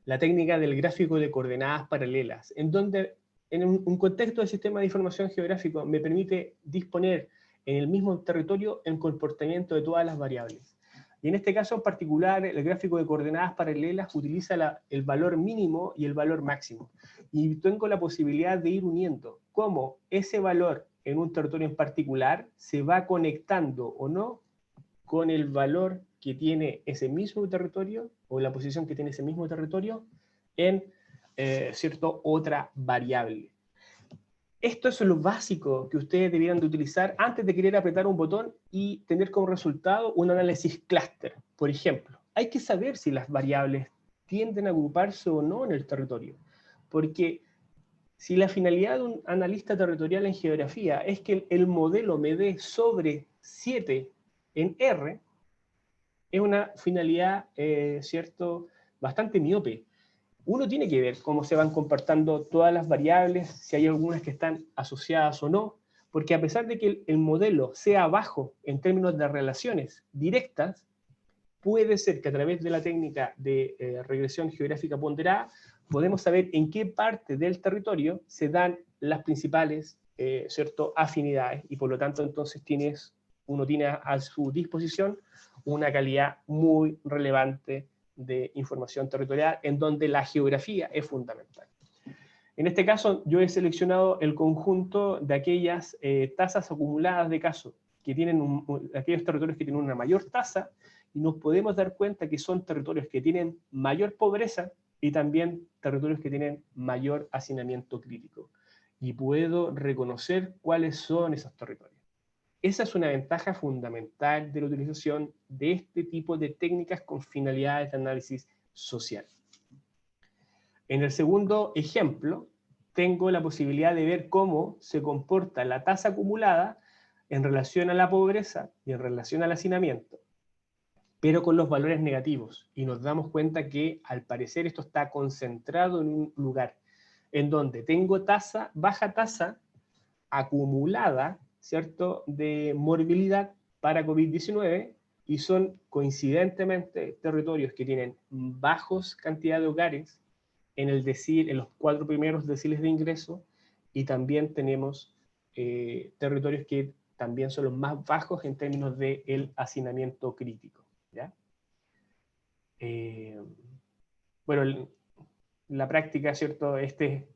la técnica del gráfico de coordenadas paralelas, en donde en un contexto del sistema de información geográfico me permite disponer en el mismo territorio el comportamiento de todas las variables. Y en este caso en particular, el gráfico de coordenadas paralelas utiliza el valor mínimo y el valor máximo. Y tengo la posibilidad de ir uniendo cómo ese valor en un territorio en particular se va conectando o no con el valor que tiene ese mismo territorio, o la posición que tiene ese mismo territorio, en cierto, otra variable. Esto es lo básico que ustedes debieran de utilizar antes de querer apretar un botón y tener como resultado un análisis clúster. Por ejemplo, hay que saber si las variables tienden a agruparse o no en el territorio. Porque si la finalidad de un analista territorial en geografía es que el modelo me dé sobre 7 en R, es una finalidad, ¿cierto?, bastante miope. Uno tiene que ver cómo se van comportando todas las variables, si hay algunas que están asociadas o no, porque a pesar de que el modelo sea bajo en términos de relaciones directas, puede ser que a través de la técnica de regresión geográfica ponderada podemos saber en qué parte del territorio se dan las principales ¿cierto?, afinidades, y por lo tanto entonces uno tiene a su disposición una calidad muy relevante de información territorial, en donde la geografía es fundamental. En este caso, yo he seleccionado el conjunto de aquellas tasas acumuladas de casos, que tienen aquellos territorios que tienen una mayor tasa, y nos podemos dar cuenta que son territorios que tienen mayor pobreza y también territorios que tienen mayor hacinamiento crítico. Y puedo reconocer cuáles son esos territorios. Esa es una ventaja fundamental de la utilización de este tipo de técnicas con finalidades de análisis social. En el segundo ejemplo, tengo la posibilidad de ver cómo se comporta la tasa acumulada en relación a la pobreza y en relación al hacinamiento, pero con los valores negativos. Y nos damos cuenta que, al parecer, esto está concentrado en un lugar en donde tengo baja tasa acumulada, ¿cierto?, de morbilidad para COVID-19, y son coincidentemente territorios que tienen bajos cantidad de hogares en los 4 primeros deciles de ingreso, y también tenemos territorios que también son los más bajos en términos del hacinamiento crítico, ¿ya? Bueno, la práctica, ¿cierto? Este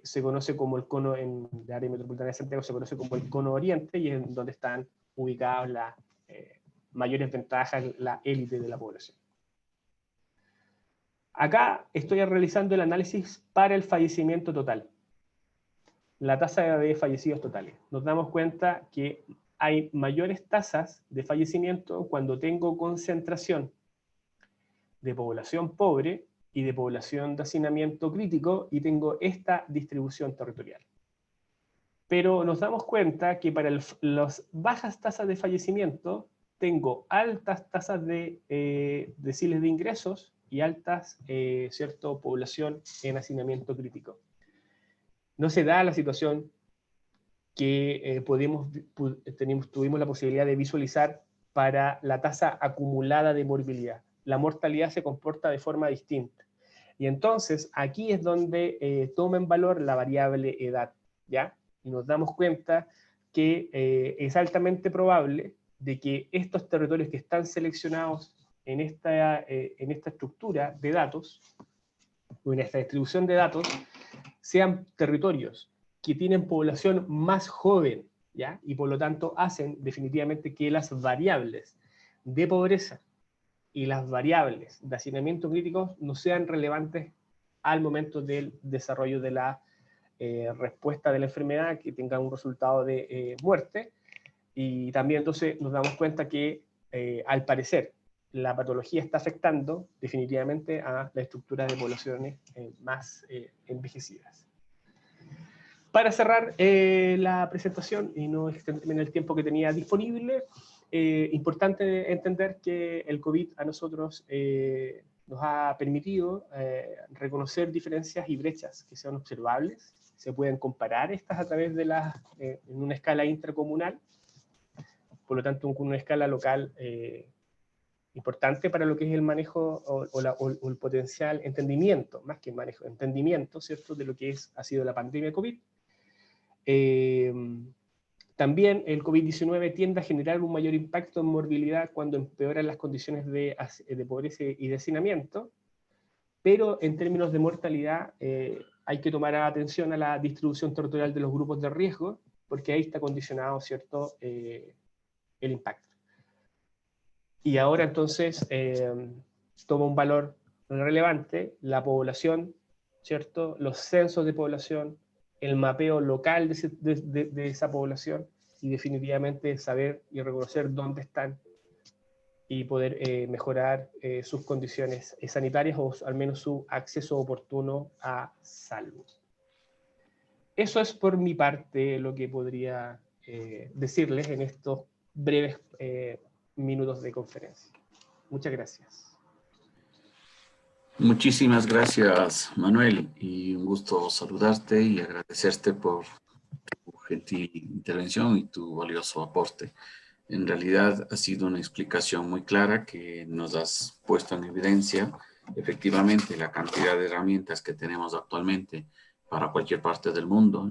se conoce como el cono, en la área metropolitana de Santiago se conoce como el cono oriente, y es donde están ubicadas las mayores ventajas, la élite de la población. Acá estoy realizando el análisis para el fallecimiento total, la tasa de fallecidos totales. Nos damos cuenta que hay mayores tasas de fallecimiento cuando tengo concentración de población pobre y de población de hacinamiento crítico, y tengo esta distribución territorial. Pero nos damos cuenta que para las bajas tasas de fallecimiento tengo altas tasas de deciles de ingresos y altas, ¿cierto?, población en hacinamiento crítico. No se da la situación que tuvimos la posibilidad de visualizar para la tasa acumulada de morbilidad. La mortalidad se comporta de forma distinta. Y entonces aquí es donde toma en valor la variable edad, ¿ya? Y nos damos cuenta que es altamente probable de que estos territorios que están seleccionados en esta estructura de datos, o en esta distribución de datos, sean territorios que tienen población más joven, ¿ya? Y por lo tanto hacen definitivamente que las variables de pobreza y las variables de hacinamiento crítico no sean relevantes al momento del desarrollo de la respuesta de la enfermedad, que tenga un resultado de muerte. Y también entonces nos damos cuenta que al parecer la patología está afectando definitivamente a la estructura de poblaciones más envejecidas. Para cerrar la presentación y no extenderme en el tiempo que tenía disponible, importante entender que el COVID a nosotros nos ha permitido reconocer diferencias y brechas que sean observables. Se pueden comparar estas a través de en una escala intracomunal, por lo tanto con una escala local importante para lo que es el manejo o el potencial entendimiento, más que manejo, entendimiento, ¿cierto?, de lo que ha sido la pandemia COVID. También el COVID-19 tiende a generar un mayor impacto en morbilidad cuando empeoran las condiciones de pobreza y de hacinamiento, pero en términos de mortalidad hay que tomar atención a la distribución territorial de los grupos de riesgo, porque ahí está condicionado, ¿cierto?, el impacto. Y ahora entonces toma un valor relevante la población, ¿cierto?, los censos de población, el mapeo local de esa población, y definitivamente saber y reconocer dónde están y poder mejorar sus condiciones sanitarias o al menos su acceso oportuno a salud. Eso es por mi parte lo que podría decirles en estos breves minutos de conferencia. Muchas gracias. Muchísimas gracias, Manuel, y un gusto saludarte y agradecerte por tu gentil intervención y tu valioso aporte. En realidad ha sido una explicación muy clara que nos has puesto en evidencia efectivamente la cantidad de herramientas que tenemos actualmente para cualquier parte del mundo,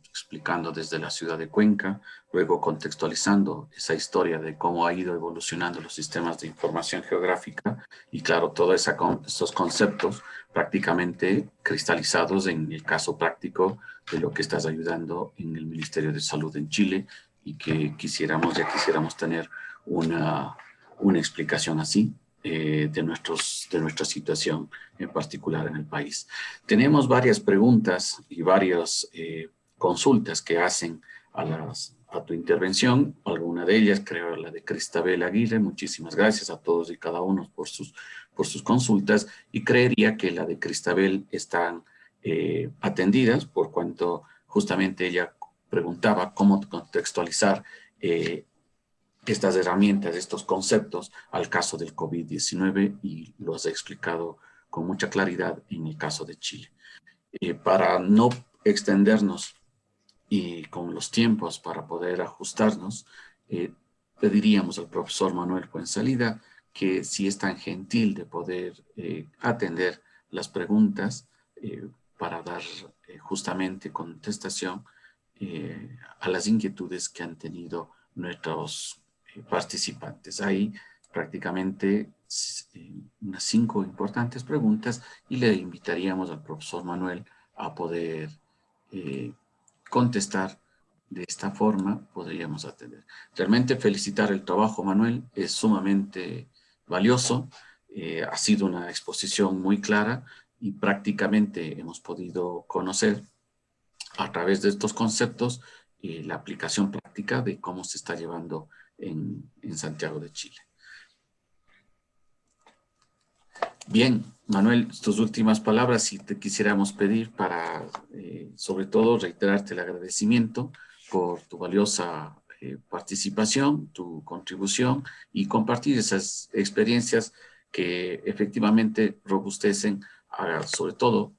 explicando desde la ciudad de Cuenca, luego contextualizando esa historia de cómo ha ido evolucionando los sistemas de información geográfica y claro, todos esos conceptos prácticamente cristalizados en el caso práctico de lo que estás ayudando en el Ministerio de Salud en Chile y que quisiéramos tener una explicación así de nuestra situación en particular en el país. Tenemos varias preguntas y varias consultas que hacen a tu intervención. Alguna de ellas, creo, la de Cristabel Aguirre. Muchísimas gracias a todos y cada uno por sus consultas. Y creería que la de Cristabel están atendidas por cuanto justamente ella preguntaba cómo contextualizar estas herramientas, estos conceptos al caso del COVID-19 y lo has explicado con mucha claridad en el caso de Chile. Para no extendernos y con los tiempos para poder ajustarnos, pediríamos al profesor Manuel Fuenzalida que si es tan gentil de poder atender las preguntas para dar justamente contestación a las inquietudes que han tenido nuestros participantes. Hay prácticamente unas 5 importantes preguntas y le invitaríamos al profesor Manuel a poder contestar de esta forma, podríamos atender. Realmente felicitar el trabajo, Manuel, es sumamente valioso, ha sido una exposición muy clara y prácticamente hemos podido conocer a través de estos conceptos la aplicación práctica de cómo se está llevando en Santiago de Chile. Bien, Manuel, tus últimas palabras, si te quisiéramos pedir para, sobre todo, reiterarte el agradecimiento por tu valiosa participación, tu contribución y compartir esas experiencias que efectivamente robustecen, sobre todo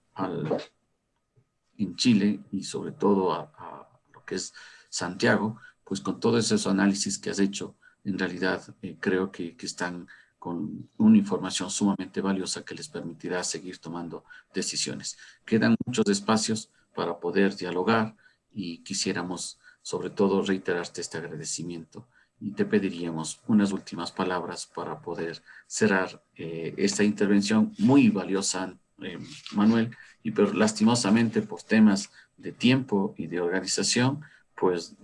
en Chile y sobre todo a lo que es Santiago, pues con todos esos análisis que has hecho, en realidad creo que están con una información sumamente valiosa que les permitirá seguir tomando decisiones. Quedan muchos espacios para poder dialogar y quisiéramos sobre todo reiterarte este agradecimiento y te pediríamos unas últimas palabras para poder cerrar esta intervención muy valiosa, Manuel, pero lastimosamente por temas de tiempo y de organización, pues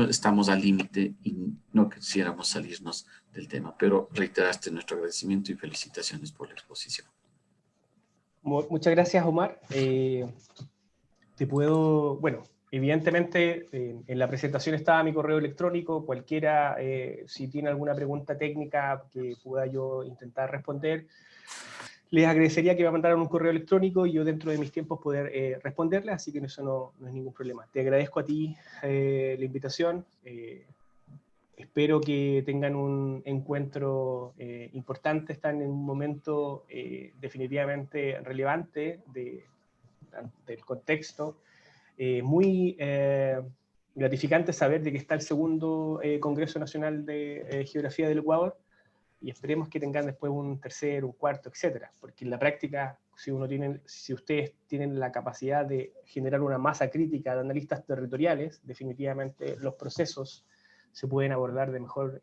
estamos al límite y no quisiéramos salirnos del tema, pero reiteraste nuestro agradecimiento y felicitaciones por la exposición. Muchas gracias, Omar. Bueno, evidentemente en la presentación estaba mi correo electrónico, cualquiera, si tiene alguna pregunta técnica que pueda yo intentar responder, les agradecería que me mandaran un correo electrónico y yo dentro de mis tiempos poder responderles, así que eso no es ningún problema. Te agradezco a ti la invitación, espero que tengan un encuentro importante, están en un momento definitivamente relevante del contexto, muy gratificante saber de que está el segundo Congreso Nacional de Geografía del Ecuador, y esperemos que tengan después un tercero, un cuarto, etcétera, porque en la práctica, si ustedes tienen la capacidad de generar una masa crítica de analistas territoriales, definitivamente los procesos se pueden abordar de mejor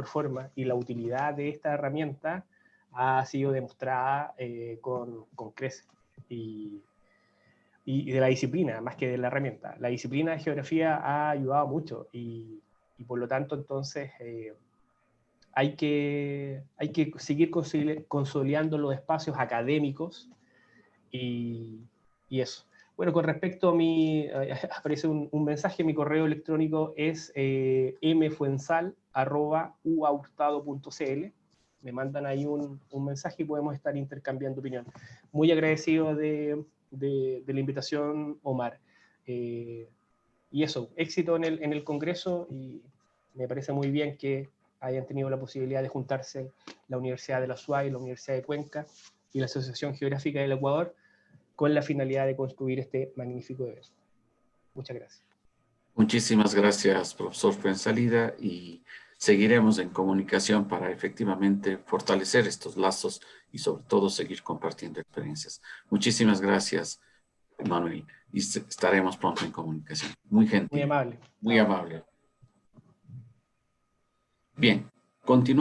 forma, y la utilidad de esta herramienta ha sido demostrada con creces, y de la disciplina, más que de la herramienta. La disciplina de geografía ha ayudado mucho, y por lo tanto, entonces, hay que seguir consolidando los espacios académicos y eso. Bueno, con respecto a aparece un mensaje, mi correo electrónico es mfuensal@uahurtado.cl. Me mandan ahí un mensaje y podemos estar intercambiando opinión. Muy agradecido de la invitación, Omar. Y eso, éxito en el Congreso, y me parece muy bien que hayan tenido la posibilidad de juntarse la Universidad de la SUAY, la Universidad de Cuenca y la Asociación Geográfica del Ecuador con la finalidad de construir este magnífico evento. Muchas gracias. Muchísimas gracias, profesor Fuenzalida, y seguiremos en comunicación para efectivamente fortalecer estos lazos y sobre todo seguir compartiendo experiencias. Muchísimas gracias, Manuel, y estaremos pronto en comunicación. Muy gentil. Muy amable. Muy amable. Bien, continuamos.